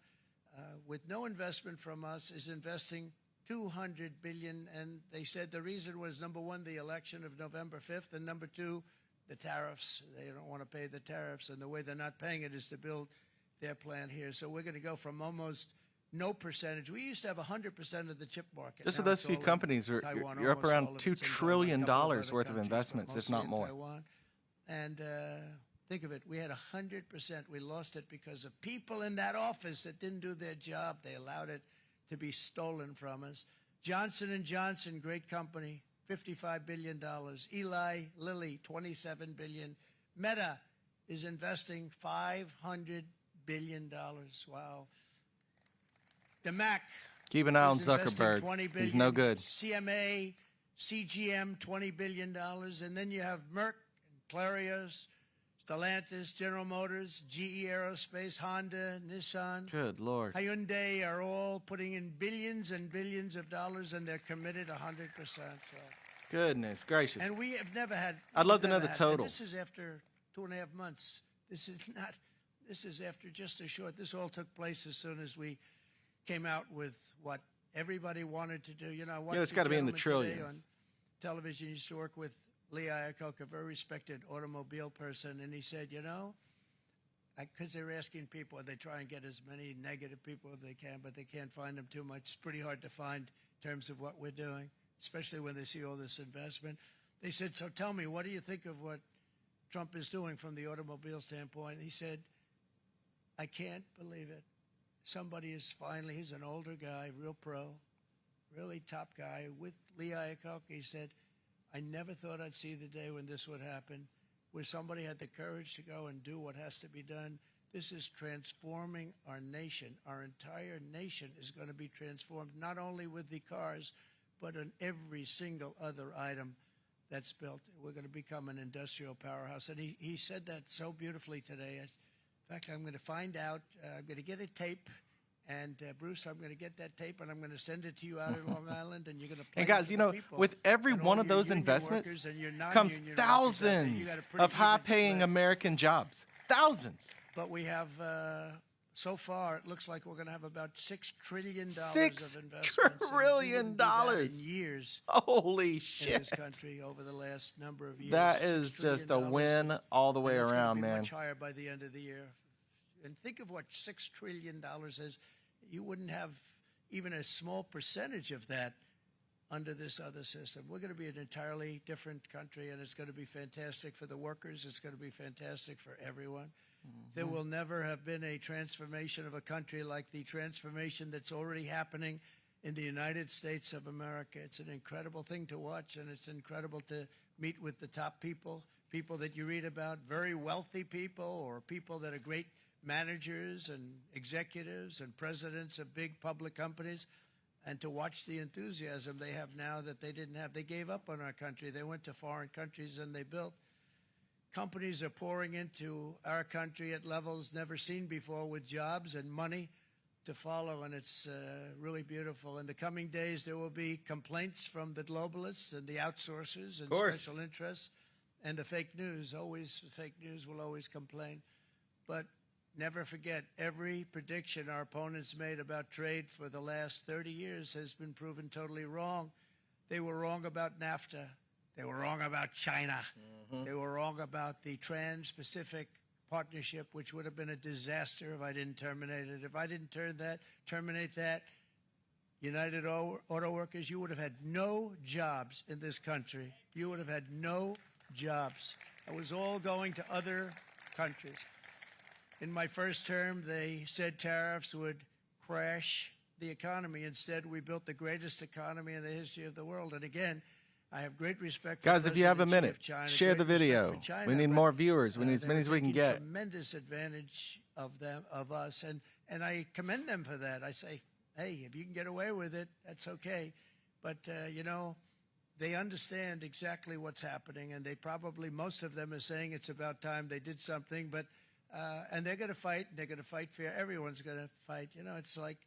with no investment from us, is investing $200 billion. And they said the reason was, number one, the election of November 5th, and number two, the tariffs. They don't want to pay the tariffs, and the way they're not paying it is to build their plant here. So we're going to go from almost no percentage. We used to have 100% of the chip market. Just Now with those it's few all in companies, Taiwan, you're up almost around all of $2 it's in Taiwan, trillion a couple of other worth of countries, but investments, if mostly not in more. Taiwan. And Think of it. We had 100%. We lost it because of people in that office that didn't do their job. They allowed it to be stolen from us. Johnson & Johnson, great company, $55 billion. Eli Lilly, $27 billion. Meta is investing $500 billion. Wow. The Mac. Keep an eye on is investing Zuckerberg. $20 billion. He's no good. CMA, CGM, $20 billion. And then you have Merck, Clarios, Stellantis, General Motors, GE Aerospace, Honda, Nissan. Good Lord. Hyundai are all putting in billions and billions of dollars, and they're committed 100%. So. Goodness gracious. And we have never had. I'd love to we've know never the had- total. and This is after 2.5 months. This is not. This is after just a short. This all took place as soon as we came out with what everybody wanted to do. You know, Yeah, it's gotta be in the gentleman today trillions. On television, used to work with Lee Iacocca, a very respected automobile person, and he said, you know, because they're asking people, they try and get as many negative people as they can, but they can't find them too much. It's pretty hard to find in terms of what we're doing, especially when they see all this investment. They said, so tell me, what do you think of what Trump is doing from the automobile standpoint? He said, I can't believe it. Somebody is finally, he's an older guy, real pro, really top guy, with Lee Iacocca. He said, I never thought I'd see the day when this would happen, where somebody had the courage to go and do what has to be done. This is transforming our nation. Our entire nation is going to be transformed, not only with the cars, but on every single other item that's built. We're going to become an industrial powerhouse. And he said that so beautifully today. In fact, I'm going to find out. I'm going to get a tape. And Bruce, I'm going to get that tape, and I'm going to send it to you out in Long Island, and you're going to play And it guys, for you the know, people. with every And all one of your those union investments workers and your comes non-union workers out there. You thousands got a pretty of even high-paying split. American jobs. Thousands. But we have, so far, it looks like we're going to have about $6 trillion $6 of investments. trillion And we wouldn't do that in years Holy in shit. this country over the last number of years. That $6 is just a trillion, win all the way and it's gonna around, be man. much higher by the end of the year. And think of what $6 trillion is. You wouldn't have even a small percentage of that under this other system. We're going to be an entirely different country, and it's going to be fantastic for the workers. It's going to be fantastic for everyone. There will never have been a transformation of a country like the transformation that's already happening in the United States of America. It's an incredible thing to watch, and it's incredible to meet with the top people, people that you read about, very wealthy people, or people that are great managers and executives and presidents of big public companies, and to watch the enthusiasm they have now that they didn't have. They gave up on our country. They went to foreign countries and they built. Companies are pouring into our country at levels never seen before, with jobs and money to follow, and it's really beautiful. In the coming days, there will be complaints from the globalists and the outsourcers and special interests and the fake news. Always, the fake news will always complain. But never forget, every prediction our opponents made about trade for the last 30 years has been proven totally wrong. They were wrong about NAFTA. They were wrong about China. They were wrong about the Trans-Pacific Partnership, which would have been a disaster if I didn't terminate it. If I didn't terminate that, United Auto Workers, you would have had no jobs in this country. You would have had no jobs. It was all going to other countries. In my first term, they said tariffs would crash the economy. Instead, we built the greatest economy in the history of the world. And again, I have great respect for Guys, if you have a President Xi minute, of China, share great the respect video. for China, We need but, more viewers. We need as they many were as we can taking get. Tremendous advantage of us, and I commend them for that. I say, hey, if you can get away with it, that's okay. But you know, they understand exactly what's happening, and they probably, most of them are saying it's about time they did something. But and they're going to fight. They're going to fight fair. Everyone's going to fight. You know, it's like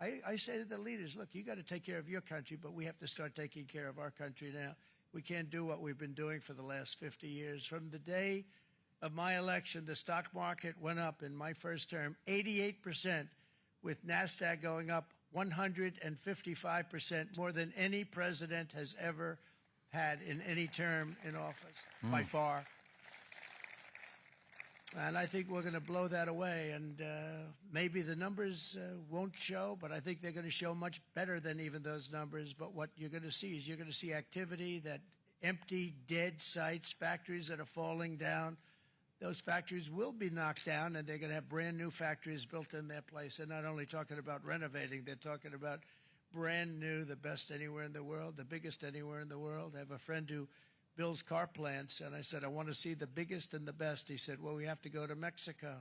I say to the leaders, look, you got to take care of your country, but we have to start taking care of our country now. We can't do what we've been doing for the last 50 years. From the day of my election, the stock market went up in my first term 88%, with NASDAQ going up 155%, more than any president has ever had in any term in office, by far. And I think we're going to blow that away. And maybe the numbers won't show, but I think they're going to show much better than even those numbers. But what you're going to see is you're going to see activity, that empty, dead sites, factories that are falling down, those factories will be knocked down, and they're going to have brand new factories built in their place. They're not only talking about renovating, they're talking about brand new, the best anywhere in the world, the biggest anywhere in the world. I have a friend who builds car plants, and I said, I want to see the biggest and the best. He said, well, we have to go to Mexico.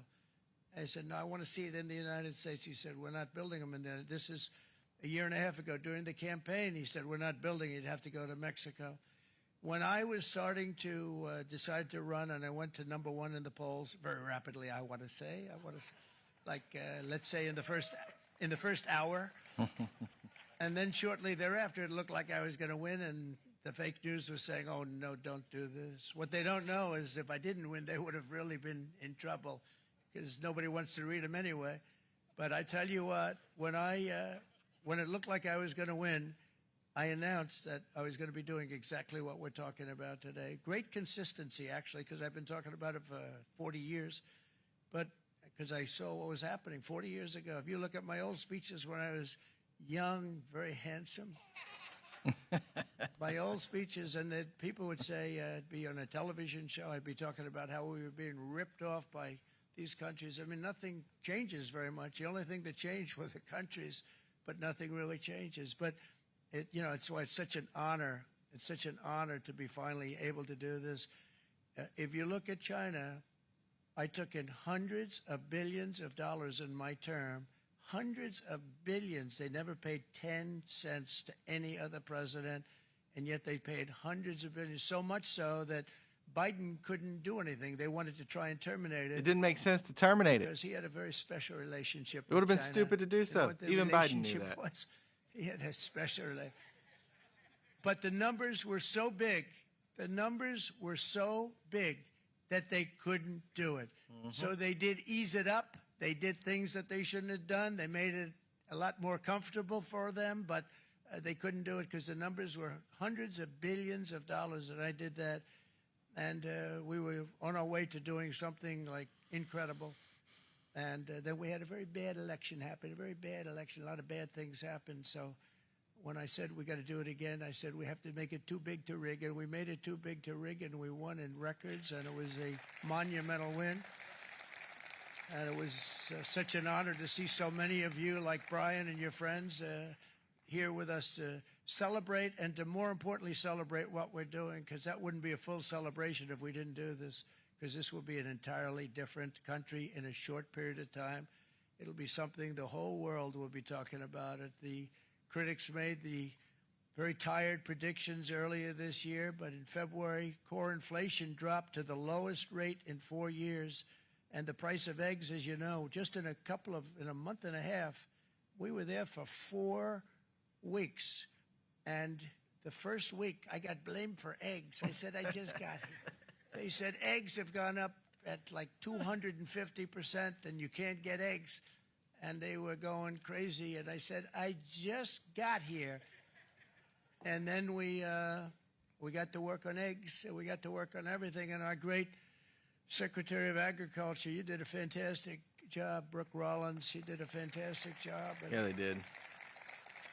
I said, no, I want to see it in the United States. He said, we're not building them in there. This is a year and a half ago during the campaign. He said, we're not building it. You'd have to go to Mexico. When I was starting to decide to run, and I went to number one in the polls very rapidly, I want to say, let's say in the first hour, and then shortly thereafter, it looked like I was going to win, and the fake news was saying, "Oh no, don't do this." What they don't know is if I didn't win, they would have really been in trouble, because nobody wants to read them anyway. But I tell you what, when it looked like I was going to win, I announced that I was going to be doing exactly what we're talking about today. Great consistency, actually, because I've been talking about it for 40 years, but because I saw what was happening 40 years ago. If you look at my old speeches when I was young, very handsome, my old speeches, and that people would say I'd be on a television show, I'd be talking about how we were being ripped off by these countries. I mean, nothing changes very much. The only thing that changed were the countries, but nothing really changes. But it's why it's such an honor. It's such an honor to be finally able to do this. If you look at China, I took in hundreds of billions of dollars in my term, hundreds of billions. They never paid 10 cents to any other president, and yet they paid hundreds of billions, so much so that Biden couldn't do anything. They wanted to try and terminate it. It didn't make sense to terminate it. Because he had a very special relationship with It would have been China. stupid to do so. You know what the Even Biden knew relationship that. was? He had a special relationship. But the numbers were so big. The numbers were so big that they couldn't do it. So they did ease it up. They did things that they shouldn't have done. They made it a lot more comfortable for them, but they couldn't do it because the numbers were hundreds of billions of dollars, and I did that. And we were on our way to doing something like incredible. And then we had a very bad election happen, a very bad election. A lot of bad things happened. So when I said we got to do it again, I said we have to make it too big to rig. And we made it too big to rig, and we won in records, and it was a monumental win. And it was such an honor to see so many of you, like Brian and your friends, here with us to celebrate, and to more importantly celebrate what we're doing, because that wouldn't be a full celebration if we didn't do this, because this will be an entirely different country in a short period of time. It'll be something the whole world will be talking about it. The critics made the very tired predictions earlier this year, but in February, core inflation dropped to the lowest rate in 4 years. And the price of eggs, as you know, just in a month and a half, we were there for 4 weeks. And the first week, I got blamed for eggs. I said, I just got here. They said eggs have gone up at like 250%, and you can't get eggs. And they were going crazy. And I said, I just got here. And then we got to work on eggs, and we got to work on everything. And our great Secretary of Agriculture, you did a fantastic job. Brooke Rollins, she did a fantastic job. And Yeah, they did.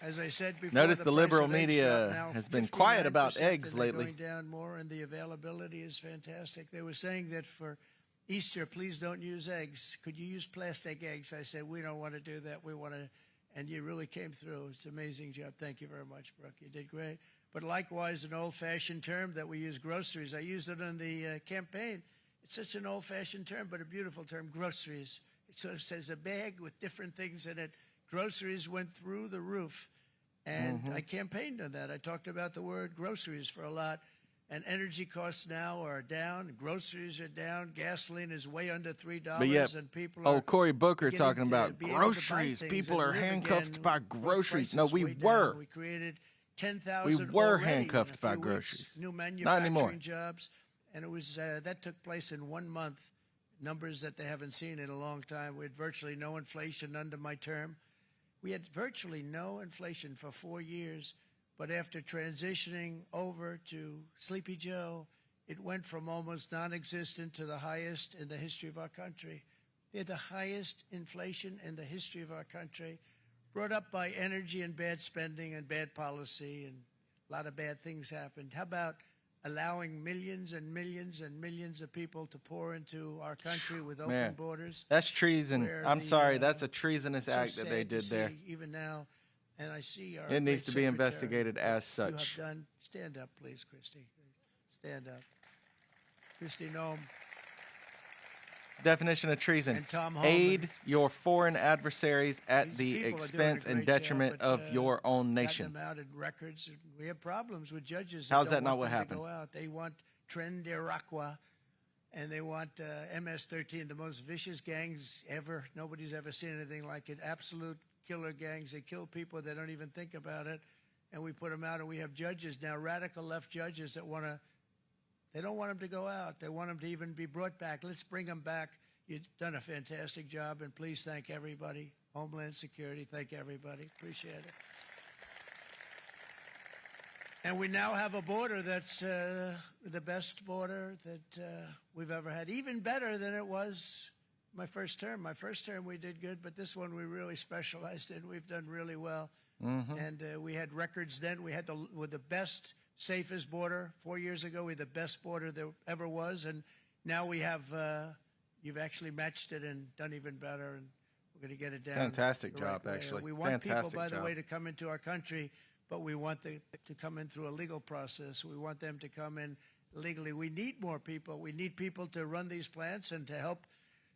as I said before, Notice the price liberal of eggs media now has been quiet about 59%, eggs and they're lately. Going down more, and the availability is fantastic. They were saying that for Easter, please don't use eggs. Could you use plastic eggs? I said, we don't want to do that. We want to, and you really came through. It's an amazing job. Thank you very much, Brooke. You did great. But likewise, an old-fashioned term that we use, groceries. I used it in the campaign. It's such an old-fashioned term, but a beautiful term, groceries. It sort of says a bag with different things in it. Groceries went through the roof, and I campaigned on that. I talked about the word groceries for a lot, and energy costs now are down. Groceries are down. Gasoline is way under $3, But yet, and people are Cory Booker getting talking to about be able to buy groceries. things People and are live handcuffed again by with groceries. prices No, we way down. were. We created 10,000 We were already in handcuffed a by few weeks, groceries. new Not anymore. manufacturing jobs. And it was that took place in 1 month, numbers that they haven't seen in a long time. We had virtually no inflation under my term. We had virtually no inflation for 4 years, but after transitioning over to Sleepy Joe, it went from almost non-existent to the highest in the history of our country. They had the highest inflation in the history of our country, brought up by energy and bad spending and bad policy, and a lot of bad things happened. How about allowing millions and millions and millions of people to pour into our country with open Man, borders. that's treason. where I'm the, sorry. That's a treasonous it's so act that they sad to did there. see even now, and I see our It needs great to be secretary, investigated as what you such. have done. Stand up, please, Christy. Stand up. Christy Noem. Definition of treason: And Tom aid Homan. your foreign adversaries at These the people are doing a expense and great job, detriment but, of your own gotten nation. them out in records. We have problems with judges. How's don't that not want what them to happened? Go out. They want Tren de Aragua, and they want MS-13, the most vicious gangs ever. Nobody's ever seen anything like it. Absolute killer gangs. They kill people. They don't even think about it. And we put them out, and we have judges now, radical left judges that want to. They don't want them to go out. They want them to even be brought back. Let's bring them back. You've done a fantastic job, and please thank everybody. Homeland Security, thank everybody. Appreciate it. And we now have a border that's the best border that we've ever had, even better than it was my first term. My first term we did good, but this one we really specialized in. We've done really well. And we had records then. We had the best, safest border 4 years ago. We had the best border there ever was. And now we have, you've actually matched it and done even better. And we're going to get it down. Fantastic the job, right way. actually. We want Fantastic people, by the job. way, to come into our country, but we want them to come in through a legal process. We want them to come in legally. We need more people. We need people to run these plants and to help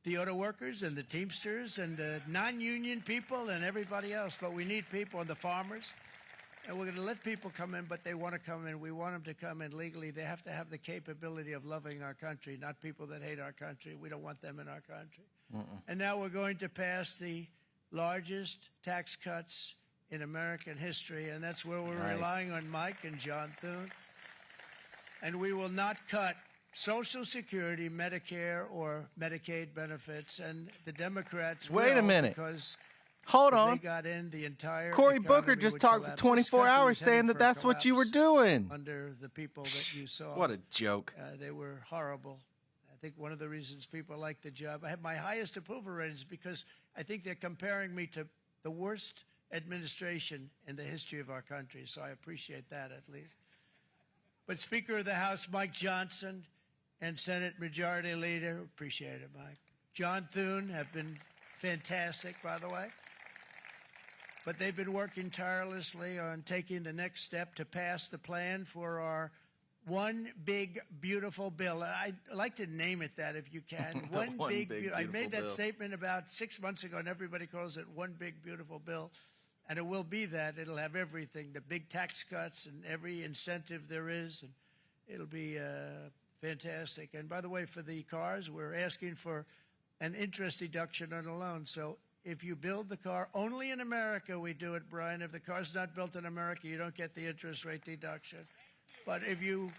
the auto workers and the Teamsters and the non-union people and everybody else. But we need people and the farmers. And we're going to let people come in, but they want to come in. We want them to come in legally. They have to have the capability of loving our country, not people that hate our country. We don't want them in our country. And now we're going to pass the largest tax cuts in American history, and that's where we're relying on Mike and John Thune. And we will not cut Social Security, Medicare, or Medicaid benefits. And the Democrats Wait a will, minute. because Hold when on. they got in, the entire Cory economy Booker just would talked for collapse. 24 This country hours was heading saying that for a that's what you were collapse doing. under the people that you saw. What a joke. They were horrible. I think one of the reasons people like the job, I have my highest approval ratings because I think they're comparing me to the worst administration in the history of our country. So I appreciate that at least. But Speaker of the House Mike Johnson and Senate Majority Leader, appreciate it, Mike. John Thune have been fantastic, by the way. But they've been working tirelessly on taking the next step to pass the plan for our one big, beautiful bill. I'd like to name it that if you can. One big, I made beautiful that bill. statement about 6 months ago, and everybody calls it one big, beautiful bill. And it will be that. It'll have everything, the big tax cuts and every incentive there is. And it'll be fantastic. And by the way, for the cars, we're asking for an interest deduction on a loan. So if you build the car, only in America we do it, Brian. If the car's not built in America, you don't get the interest rate deduction. But if you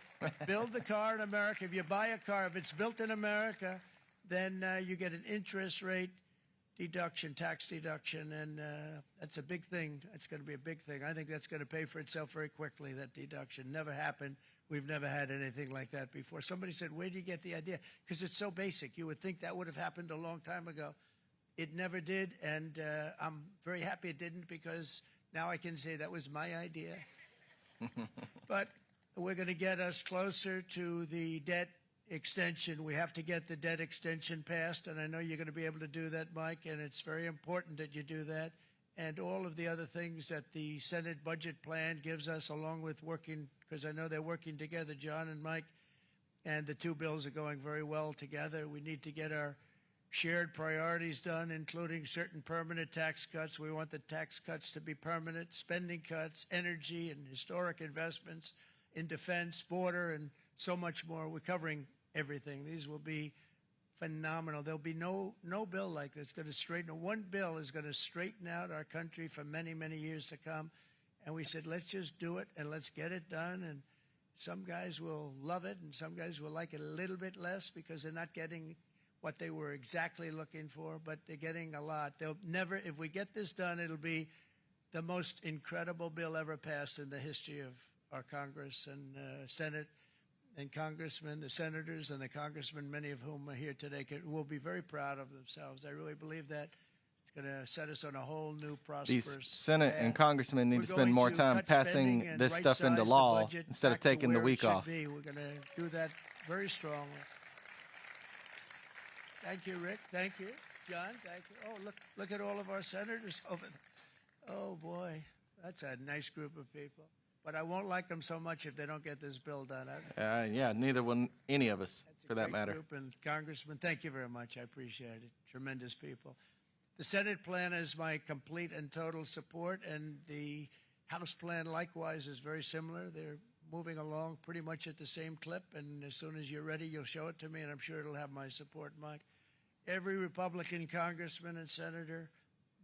build the car in America, if you buy a car, if it's built in America, then you get an interest rate deduction, tax deduction, and that's a big thing. It's going to be a big thing. I think that's going to pay for itself very quickly, that deduction. Never happened. We've never had anything like that before. Somebody said, where do you get the idea? Because it's so basic. You would think that would have happened a long time ago. It never did, and I'm very happy it didn't because now I can say that was my idea. But we're going to get us closer to the debt extension. We have to get the debt extension passed, and I know you're going to be able to do that, Mike, and it's very important that you do that. And all of the other things that the Senate budget plan gives us, along with working, because I know they're working together, John and Mike, and the two bills are going very well together. We need to get our shared priorities done, including certain permanent tax cuts. We want the tax cuts to be permanent, spending cuts, energy and historic investments in defense, border, and so much more. We're covering everything. These will be phenomenal. There'll be no bill like this going to straighten. One bill is going to straighten out our country for many, many years to come. And we said, let's just do it and let's get it done. And some guys will love it and some guys will like it a little bit less because they're not getting what they were exactly looking for, but they're getting a lot. They'll never, if we get this done, it'll be the most incredible bill ever passed in the history of our Congress and Senate and congressmen, the senators and the congressmen, many of whom are here today, will be very proud of themselves. I really believe that. It's going to set us on a whole new prosperous These Senate path. and congressmen need We're to spend going more to time cut spending passing and this stuff into right-size the law budget instead of back to taking the where it week should off. be. We're going to do that very strongly. Thank you, Rick. Thank you, John. Thank you. Oh, look at all of our senators over there. Oh boy, that's a nice group of people. But I won't like them so much if they don't get this bill done. Yeah, neither will any of us, That's a for that great matter. group, and Congressman, thank you very much. I appreciate it. Tremendous people. The Senate plan is my complete and total support, and the House plan likewise is very similar. They're moving along pretty much at the same clip, and as soon as you're ready, you'll show it to me, and I'm sure it'll have my support, Mike. Every Republican congressman and senator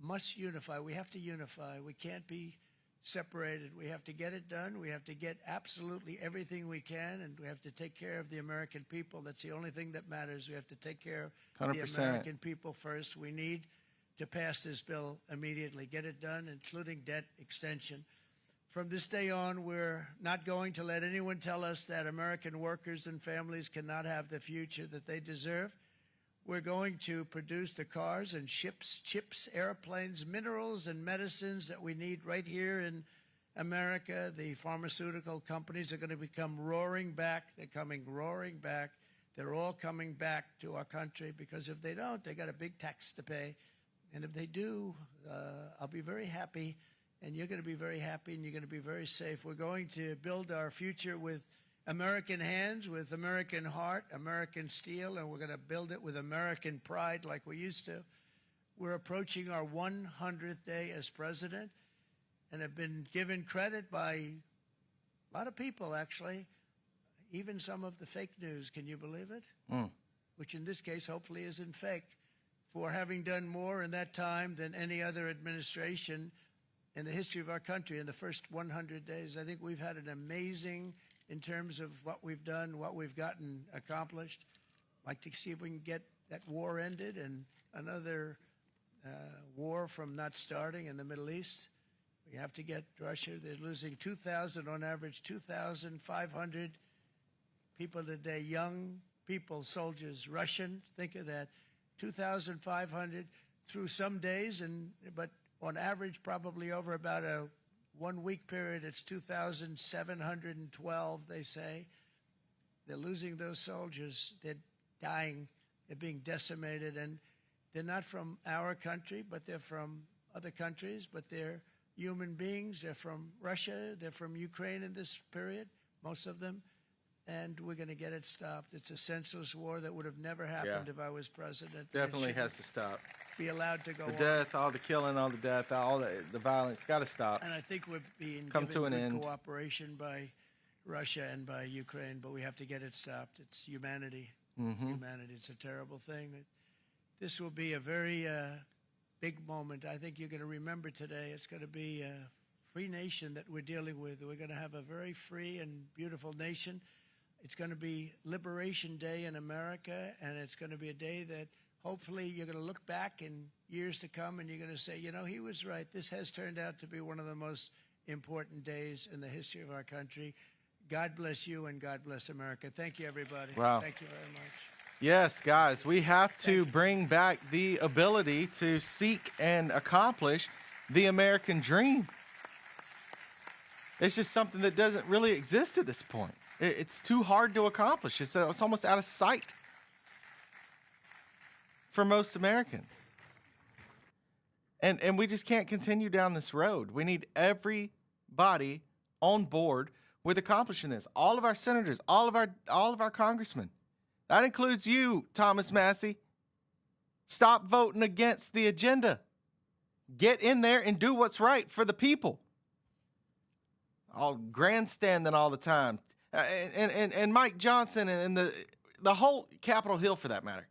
must unify. We have to unify. We can't be separated. We have to get it done. We have to get absolutely everything we can, and we have to take care of the American people. That's the only thing that matters. We have to take care of 100%. the American people first. We need to pass this bill immediately, get it done, including debt extension. From this day on, we're not going to let anyone tell us that American workers and families cannot have the future that they deserve. We're going to produce the cars and ships, chips, airplanes, minerals, and medicines that we need right here in America. The pharmaceutical companies are going to become roaring back. They're coming roaring back. They're all coming back to our country because if they don't, they got a big tax to pay. And if they do, I'll be very happy, and you're going to be very happy, and you're going to be very safe. We're going to build our future with American hands, with American heart, American steel, and we're going to build it with American pride like we used to. We're approaching our 100th day as president and have been given credit by a lot of people, actually, even some of the fake news. Can you believe it? Which in this case hopefully isn't fake, for having done more in that time than any other administration in the history of our country in the first 100 days. I think we've had an amazing in terms of what we've done, what we've gotten accomplished. I'd like to see if we can get that war ended and another war from not starting in the Middle East. We have to get Russia. They're losing 2,000 on average, 2,500 people today, young people, soldiers, Russian. Think of that, 2,500 through some days, but on average, probably over about a 1 week period, it's 2,712, they say. They're losing those soldiers. They're dying. They're being decimated. And they're not from our country, but they're from other countries. But they're human beings. They're from Russia. They're from Ukraine in this period, most of them. And we're going to get it stopped. It's a senseless war that would have never happened if I was president. Definitely has to stop. Be allowed to go The on. death, all the killing, all the death, all the violence, got to stop. And I think we're being Come given to an good end. cooperation by Russia and by Ukraine, but we have to get it stopped. It's humanity. Humanity. It's a terrible thing. This will be a very big moment. I think you're going to remember today. It's going to be a free nation that we're dealing with. We're going to have a very free and beautiful nation. It's going to be Liberation Day in America, and it's going to be a day that hopefully you're going to look back in years to come and you're going to say, you know, he was right. This has turned out to be one of the most important days in the history of our country. God bless you and God bless America. Thank you, everybody. Wow. Thank you very much. Yes, guys, we have to bring back the ability to seek and accomplish the American dream. It's just something that doesn't really exist at this point. It's too hard to accomplish. It's almost out of sight for most Americans. And we just can't continue down this road. We need everybody on board with accomplishing this. All of our senators, all of our congressmen. That includes you, Thomas Massey. Stop voting against the agenda. Get in there and do what's right for the people. All grandstanding all the time. And Mike Johnson and the whole Capitol Hill, for that matter,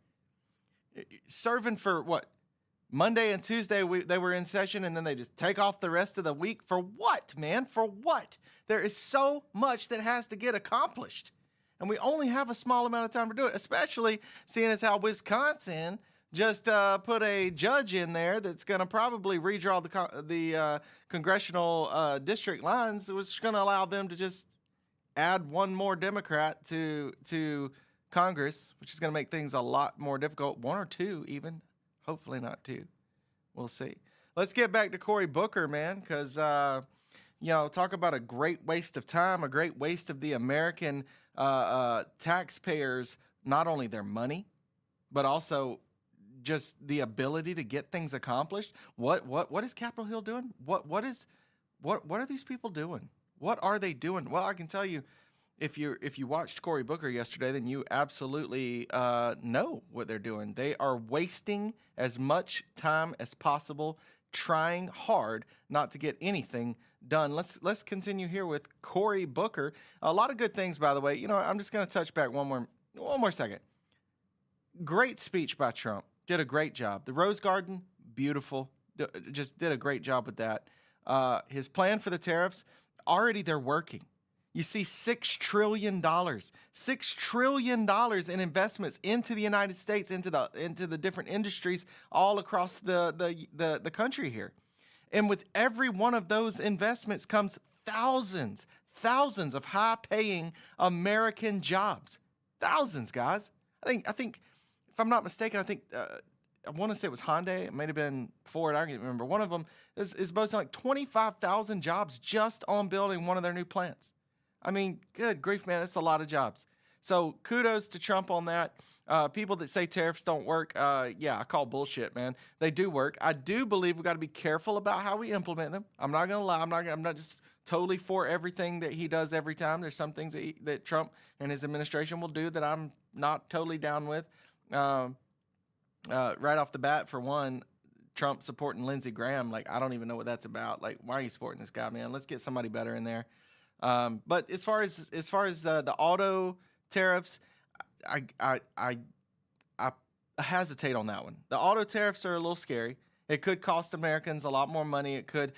serving for what? Monday and Tuesday they were in session, and then they just take off the rest of the week. For what, man? For what? There is so much that has to get accomplished, and we only have a small amount of time to do it, especially seeing as how Wisconsin just put a judge in there that's going to probably redraw the congressional district lines, which is going to allow them to just add one more Democrat to Congress, which is going to make things a lot more difficult. One or two even. Hopefully not two. We'll see. Let's get back to Cory Booker, man, because, talk about a great waste of time, a great waste of the American taxpayers, not only their money, but also just the ability to get things accomplished. What is Capitol Hill doing? What are these people doing? What are they doing? Well, I can tell you, if you watched Cory Booker yesterday, then you absolutely know what they're doing. They are wasting as much time as possible, trying hard not to get anything done. Let's continue here with Cory Booker. A lot of good things, by the way. I'm just going to touch back one more second. Great speech by Trump. Did a great job. The Rose Garden, beautiful. Just did a great job with that. His plan for the tariffs, already they're working. You see $6 trillion in investments into the United States, into the different industries all across the country here. And with every one of those investments comes thousands of high-paying American jobs. Thousands, guys. I think, if I'm not mistaken, I want to say it was Hyundai. It may have been Ford. I can't remember. One of them is boasting like 25,000 jobs just on building one of their new plants. I mean, good grief, man. That's a lot of jobs. So kudos to Trump on that. People that say tariffs don't work, I call bullshit, man. They do work. I do believe we've got to be careful about how we implement them. I'm not going to lie. I'm not just totally for everything that he does every time. There's some things that Trump and his administration will do that I'm not totally down with. Right off the bat, for one, Trump supporting Lindsey Graham, like, I don't even know what that's about. Like, why are you supporting this guy, man? Let's get somebody better in there. But as far as the auto tariffs, I hesitate on that one. The auto tariffs are a little scary. It could cost Americans a lot more money. It could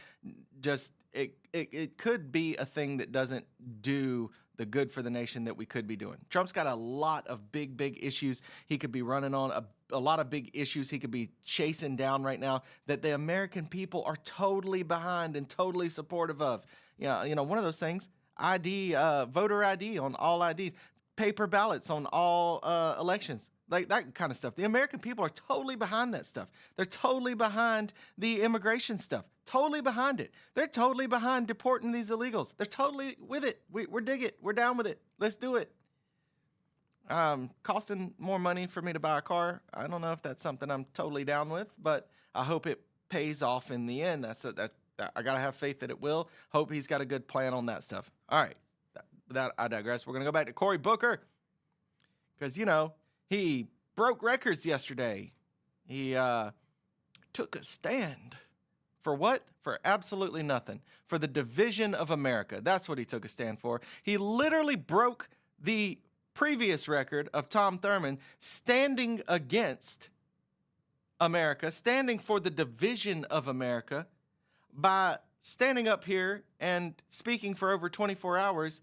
it could be a thing that doesn't do the good for the nation that we could be doing. Trump's got a lot of big issues he could be running on, a lot of big issues he could be chasing down right now that the American people are totally behind and totally supportive of. One of those things, voter ID on all IDs, paper ballots on all elections, like that kind of stuff. The American people are totally behind that stuff. They're totally behind the immigration stuff, totally behind it. They're totally behind deporting these illegals. They're totally with it. We're dig it. We're down with it. Let's do it. Costing more money for me to buy a car. I don't know if that's something I'm totally down with, but I hope it pays off in the end. I gotta have faith that it will. Hope he's got a good plan on that stuff. All right, that I digress. We're gonna go back to Cory Booker because he broke records yesterday. He took a stand for what? For absolutely nothing. For the division of America. That's what he took a stand for. He literally broke the previous record of Tom Thurman standing against America, standing for the division of America, by standing up here and speaking for over 24 hours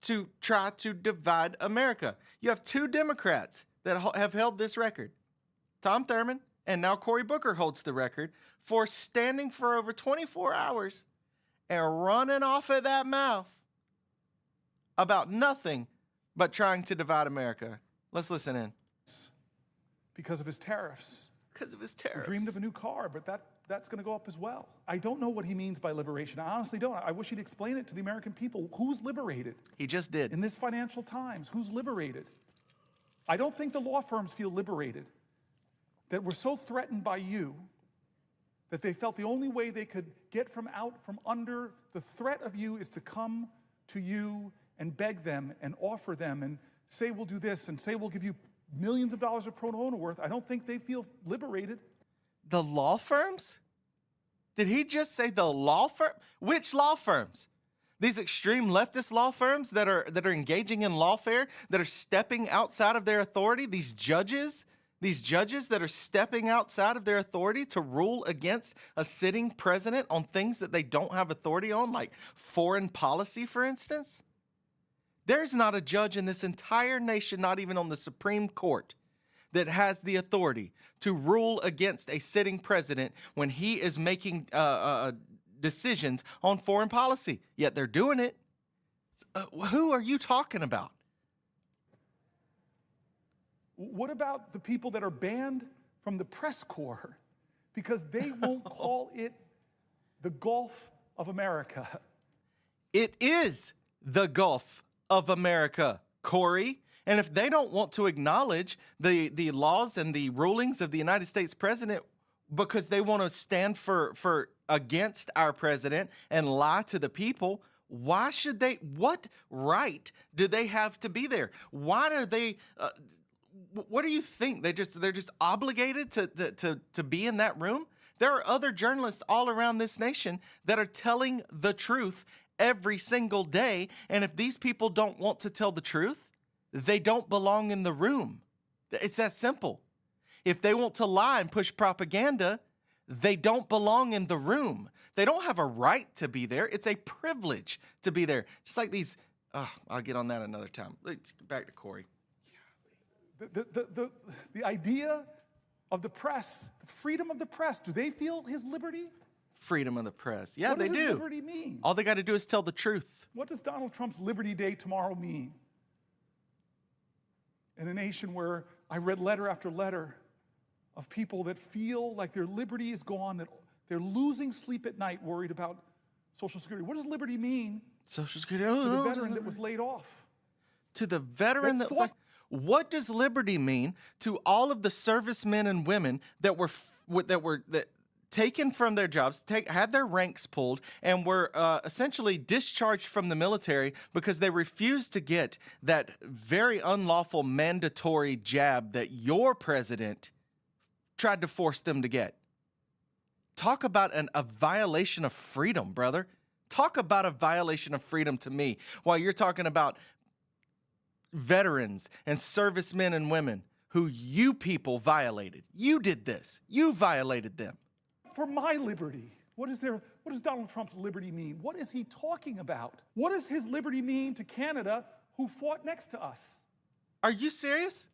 to try to divide America. You have two Democrats that have held this record. Tom Thurman and now Cory Booker holds the record for standing for over 24 hours and running off of that mouth about nothing but trying to divide America. Let's listen in. Because of his tariffs. Because of his He tariffs. dreamed of a new car, but that's going to go up as well. I don't know what he means by liberation. I honestly don't. I wish he'd explain it to the American people. Who's liberated? He just did. In this financial times, who's liberated? I don't think the law firms feel liberated, that we're so threatened by you that they felt the only way they could get from under the threat of you is to come to you and beg them and offer them and say we'll do this and say we'll give you millions of dollars of pro bono worth. I don't think they feel liberated. The law firms? Did he just say the law firm? Which law firms? These extreme leftist law firms that are engaging in lawfare, that are stepping outside of their authority, these judges that are stepping outside of their authority to rule against a sitting president on things that they don't have authority on, like foreign policy, for instance. There's not a judge in this entire nation, not even on the Supreme Court, that has the authority to rule against a sitting president when he is making decisions on foreign policy. Yet they're doing it. Who are you talking about? What about the people that are banned from the press corps? because they won't call it the Gulf of America. It is the Gulf of America, Corey. And if they don't want to acknowledge the laws and the rulings of the United States president because they want to stand for against our president and lie to the people, why should they? What right do they have to be there? Why are they? What do you think? They're just obligated to be in that room? There are other journalists all around this nation that are telling the truth every single day. And if these people don't want to tell the truth, they don't belong in the room. It's that simple. If they want to lie and push propaganda, they don't belong in the room. They don't have a right to be there. It's a privilege to be there. Just like these, I'll get on that another time. Let's get back to Corey. The idea of the press, the freedom of the press, do they feel his liberty? Freedom of the press. Yeah, what they does do. his liberty mean? All they got to do is tell the truth. What does Donald Trump's Liberty Day tomorrow mean? In a nation where I read letter after letter of people that feel like their liberty is gone, that they're losing sleep at night worried about Social Security. What does liberty mean Social Security. to the veteran that was laid off? To the veteran that was like, what does liberty mean to all of the servicemen and women that were taken from their jobs, had their ranks pulled, and were essentially discharged from the military because they refused to get that very unlawful mandatory jab that your president tried to force them to get? Talk about a violation of freedom, brother. Talk about a violation of freedom to me while you're talking about veterans and servicemen and women who you people violated. You did this. You violated them. For my liberty, what does Donald Trump's liberty mean? What is he talking about? What does his liberty mean to Canada, who fought next to us? Are you serious?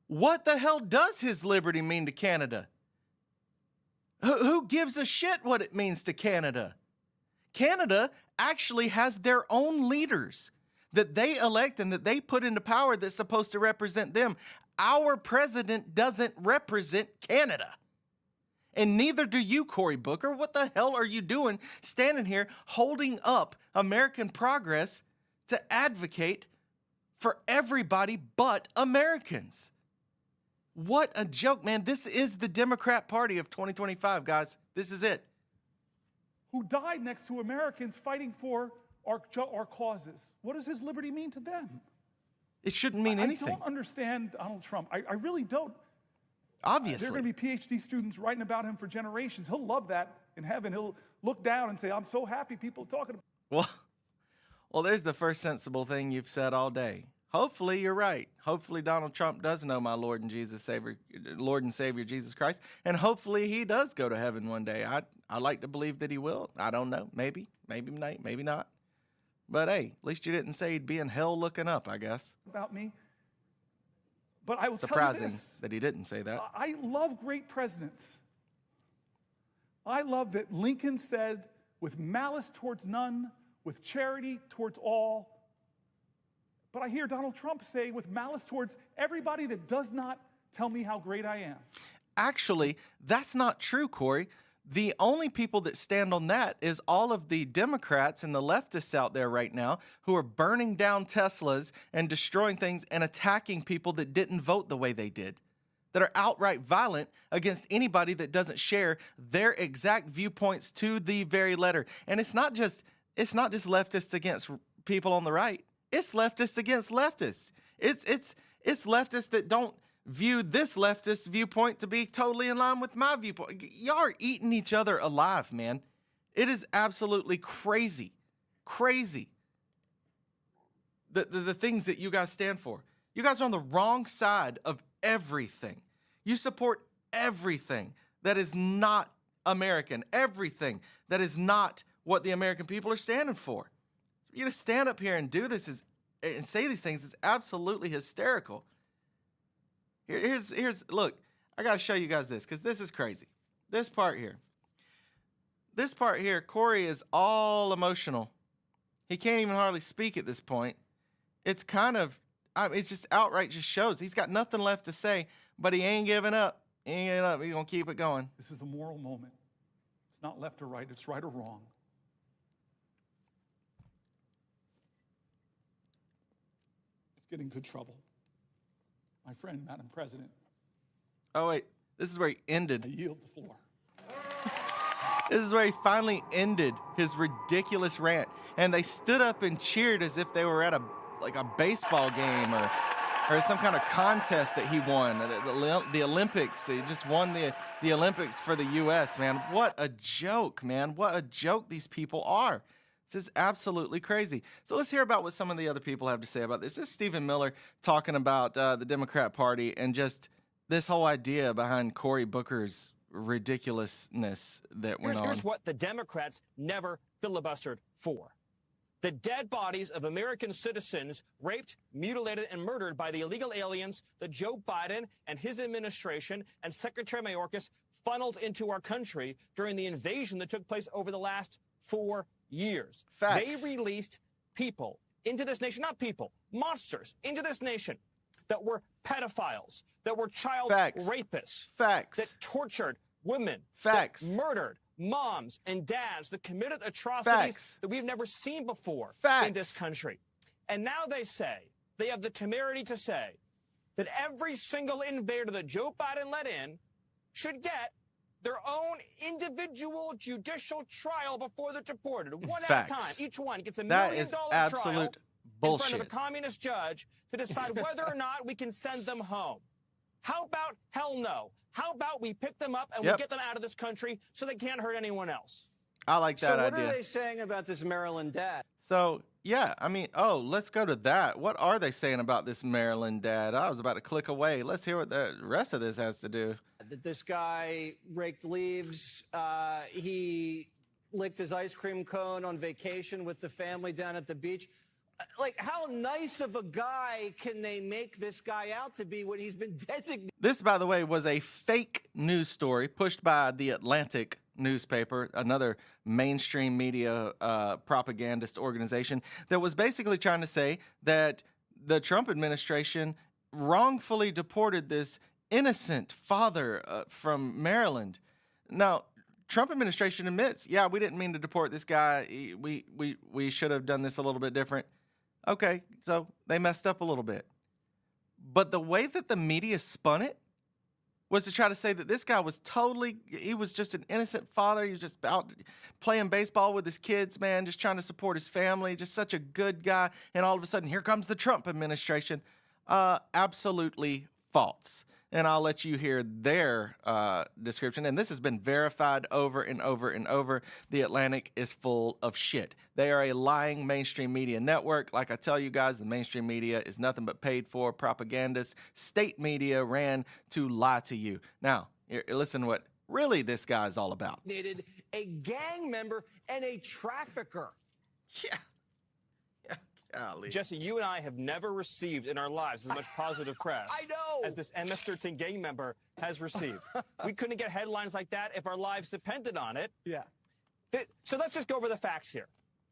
What the hell does his liberty mean to Canada? Who gives a shit what it means to Canada? Canada actually has their own leaders that they elect and that they put into power that's supposed to represent them. Our president doesn't represent Canada. And neither do you, Cory Booker. What the hell are you doing standing here holding up American progress to advocate for everybody but Americans? What a joke, man. This is the Democrat Party of 2025, guys. This is it. Who died next to Americans fighting for our causes. What does his liberty mean to them? It shouldn't mean anything. I don't understand Donald Trump. I really don't. Obviously. There are going to be PhD students writing about him for generations. He'll love that in heaven. He'll look down and say, I'm so happy people are talking about. Well, there's the first sensible thing you've said all day. Hopefully you're right. Hopefully Donald Trump does know my Lord and Savior Jesus Christ, and hopefully he does go to heaven one day. I like to believe that he will. I don't know. Maybe not. But hey, at least you didn't say he'd be in hell looking up, I guess. About me. But I will Surprising tell you this. that he didn't say that. I love great presidents. I love that Lincoln said, with malice towards none, with charity towards all. But I hear Donald Trump say, with malice towards everybody that does not tell me how great I am. Actually, that's not true, Corey. The only people that stand on that is all of the Democrats and the leftists out there right now who are burning down Teslas and destroying things and attacking people that didn't vote the way they did, that are outright violent against anybody that doesn't share their exact viewpoints to the very letter. And it's not just leftists against people on the right. It's leftists against leftists. It's leftists that don't view this leftist viewpoint to be totally in line with my viewpoint. Y'all are eating each other alive, man. It is absolutely crazy. Crazy. The things that you guys stand for. You guys are on the wrong side of everything. You support everything that is not American. Everything that is not what the American people are standing for. You to stand up here and do this and say these things is absolutely hysterical. Look, I got to show you guys this because this is crazy. This part here, Corey is all emotional. He can't even hardly speak at this point. It's kind of, it's just outright just shows he's got nothing left to say, but he ain't giving up. You're going to keep it going. This is a moral moment. It's not left or right, it's right or wrong. Let's get in good trouble. My friend, Madam President, Oh, wait. This is where he ended. I yield the floor. This is where he finally ended his ridiculous rant. And they stood up and cheered as if they were at a baseball game or some kind of contest that he won. The Olympics. He just won the Olympics for the U.S., man. What a joke, man. What a joke these people are. This is absolutely crazy. So let's hear about what some of the other people have to say about this. This is Stephen Miller talking about the Democrat Party and just this whole idea behind Cory Booker's ridiculousness that went on. Here's what the Democrats never filibustered for. The dead bodies of American citizens raped, mutilated, and murdered by the illegal aliens that Joe Biden and his administration and Secretary Mayorkas funneled into our country during the invasion that took place over the last 4 years. Facts. They released people into this nation, not people, monsters into this nation that were pedophiles, that were child rapists, that tortured women, that murdered moms and dads, that committed atrocities that we've never seen before in this country. And now they say, they have the temerity to say, that every single invader that Joe Biden let in should get their own individual judicial trial before they're deported. One at a time. Each one gets $1 million trial in front of a communist judge to decide whether or not we can send them home. How about hell no? How about we pick them up and we get them out of this country so they can't hurt anyone else? I like that idea. So what are they saying about this Maryland dad? So, yeah, I mean, let's go to that. What are they saying about this Maryland dad? I was about to click away. Let's hear what the rest of this has to do. That this guy raked leaves. He licked his ice cream cone on vacation with the family down at the beach. Like, how nice of a guy can they make this guy out to be when he's been designated? This, by the way, was a fake news story pushed by the Atlantic newspaper, another mainstream media propagandist organization that was basically trying to say that the Trump administration wrongfully deported this innocent father from Maryland. Now, Trump administration admits, yeah, we didn't mean to deport this guy. We should have done this a little bit different. Okay, so they messed up a little bit. But the way that the media spun it was to try to say that this guy was he was just an innocent father. He was just out playing baseball with his kids, man, just trying to support his family, just such a good guy. And all of a sudden, here comes the Trump administration. Absolutely false. And I'll let you hear their description. And this has been verified over and over and over. The Atlantic is full of shit. They are a lying mainstream media network. Like I tell you guys, the mainstream media is nothing but paid for propagandists. State media ran to lie to you. Now, listen to what really this guy is all about. A gang member and a trafficker. Yeah. Golly. Jesse, you and I have never received in our lives as much positive press as this MS-13 gang member has received. We couldn't get headlines like that if our lives depended on it. Yeah. So let's just go over the facts here.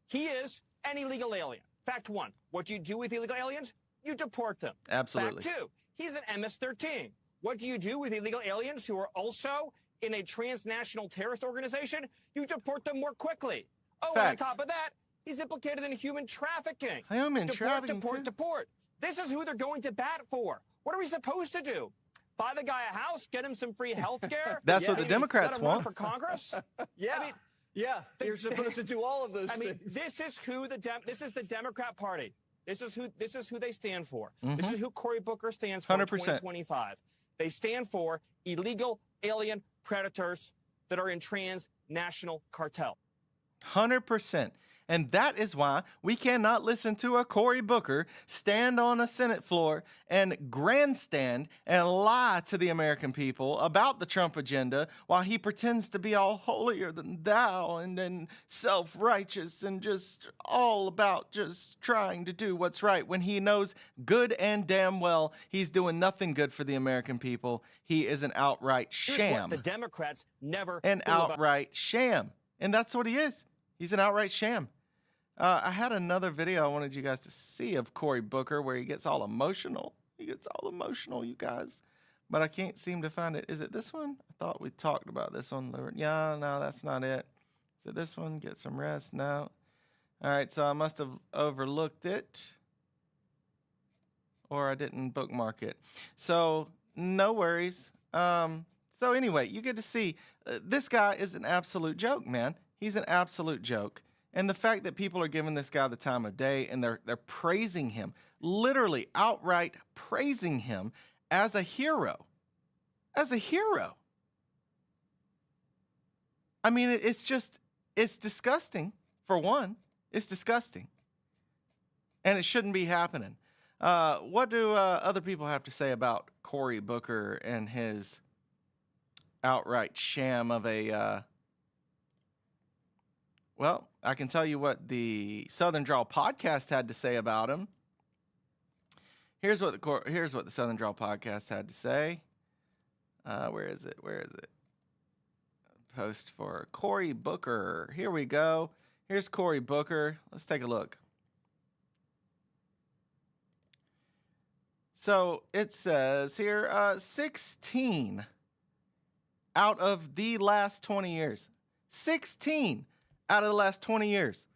He is an illegal alien. Fact one, what do you do with illegal aliens? You deport them. Absolutely. Fact two, he's an MS-13. What do you do with illegal aliens who are also in a transnational terrorist organization? You deport them more quickly. Oh, and on top of that, he's implicated in human trafficking. Deport. This is who they're going to bat for. What are we supposed to do? Buy the guy a house, get him some free health care? That's what the Democrats want. For Congress? Yeah. I mean, you're supposed to do all of those things. I mean, this is the Democrat Party. This is who they stand for. This is who Cory Booker stands for 100%. in 2025. They stand for illegal alien predators that are in transnational cartel. 100%. And that is why we cannot listen to a Cory Booker stand on a Senate floor and grandstand and lie to the American people about the Trump agenda while he pretends to be all holier than thou and self-righteous and just all about just trying to do what's right when he knows good and damn well he's doing nothing good for the American people. He is an outright sham. Here's what the Democrats never An outright sham. And that's what he is. He's an outright sham. I had another video I wanted you guys to see of Cory Booker where he gets all emotional. You guys. but I can't seem to find it. Is it this one? I thought we talked about this one. Yeah, no, that's not it. Is it this one? Get some rest? No. All right, so I must have overlooked it, or I didn't bookmark it. So no worries. So anyway, you get to see this guy is an absolute joke, man. He's an absolute joke. And the fact that people are giving this guy the time of day and they're praising him, literally outright praising him as a hero. As a hero. I mean, it's disgusting, for one. It's disgusting. And it shouldn't be happening. What do other people have to say about Cory Booker and his outright sham of a... Well, I can tell you what the Southern Draw podcast had to say about him. Here's what the Southern Draw podcast had to say. Where is it? Post for Cory Booker. Here we go. Here's Cory Booker. Let's take a look. So it says here, 16 out of the last 20 years. 16 out of the last 20 years.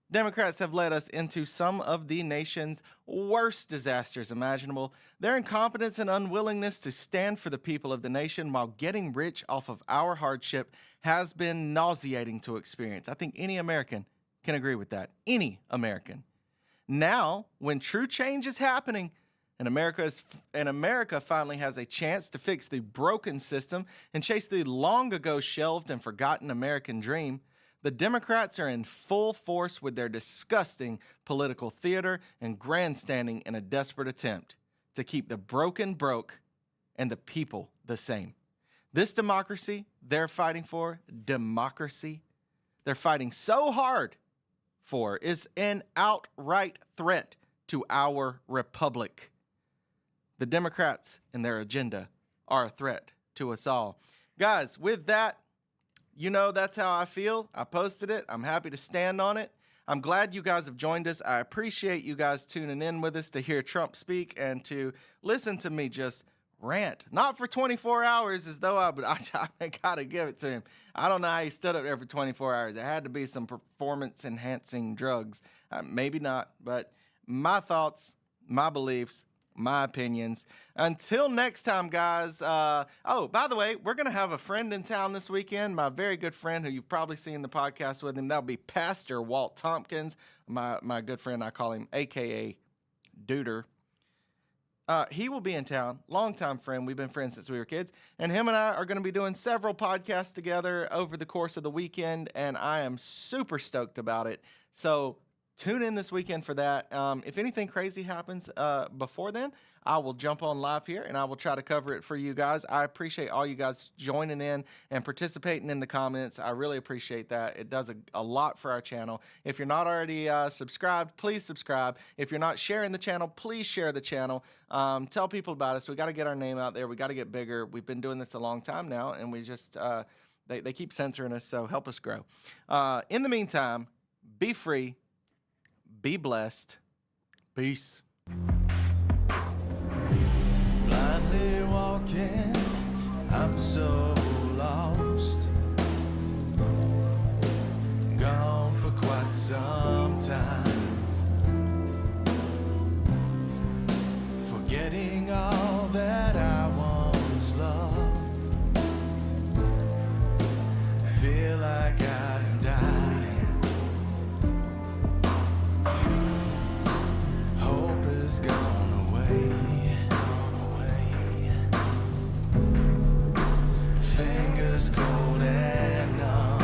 Democrats have led us into some of the nation's worst disasters imaginable. Their incompetence and unwillingness to stand for the people of the nation while getting rich off of our hardship has been nauseating to experience. I think any American can agree with that. Any American. Now, when true change is happening, and America finally has a chance to fix the broken system and chase the long ago shelved and forgotten American dream, the Democrats are in full force with their disgusting political theater and grandstanding in a desperate attempt to keep the broken broke and the people the same. This democracy they're fighting for, they're fighting so hard for, is an outright threat to our republic. The Democrats and their agenda are a threat to us all. Guys, with that, you know that's how I feel. I posted it. I'm happy to stand on it. I'm glad you guys have joined us. I appreciate you guys tuning in with us to hear Trump speak and to listen to me just rant. Not for 24 hours as though I gotta give it to him. I don't know how he stood up there for 24 hours. There had to be some performance-enhancing drugs. Maybe not, but my thoughts, my beliefs, my opinions. Until next time, guys. Oh, by the way, we're going to have a friend in town this weekend, my very good friend who you've probably seen the podcast with him. That'll be Pastor Walt Tompkins, my good friend. I call him AKA Duder. He will be in town, longtime friend. We've been friends since we were kids. And him and I are going to be doing several podcasts together over the course of the weekend, and I am super stoked about it. So tune in this weekend for that. If anything crazy happens before then, I will jump on live here and I will try to cover it for you guys. I appreciate all you guys joining in and participating in the comments. I really appreciate that. It does a lot for our channel. If you're not already subscribed, please subscribe. If you're not sharing the channel, please share the channel. Tell people about us. We got to get our name out there. We got to get bigger. We've been doing this a long time now, and we just they keep censoring us, so help us grow. In the meantime, be free. Be blessed. Peace. Blindly walking, I'm so lost. Gone for quite some time. Forgetting all that I once loved. Feel like I'm dying. Hope is gone away. Fingers cold and numb.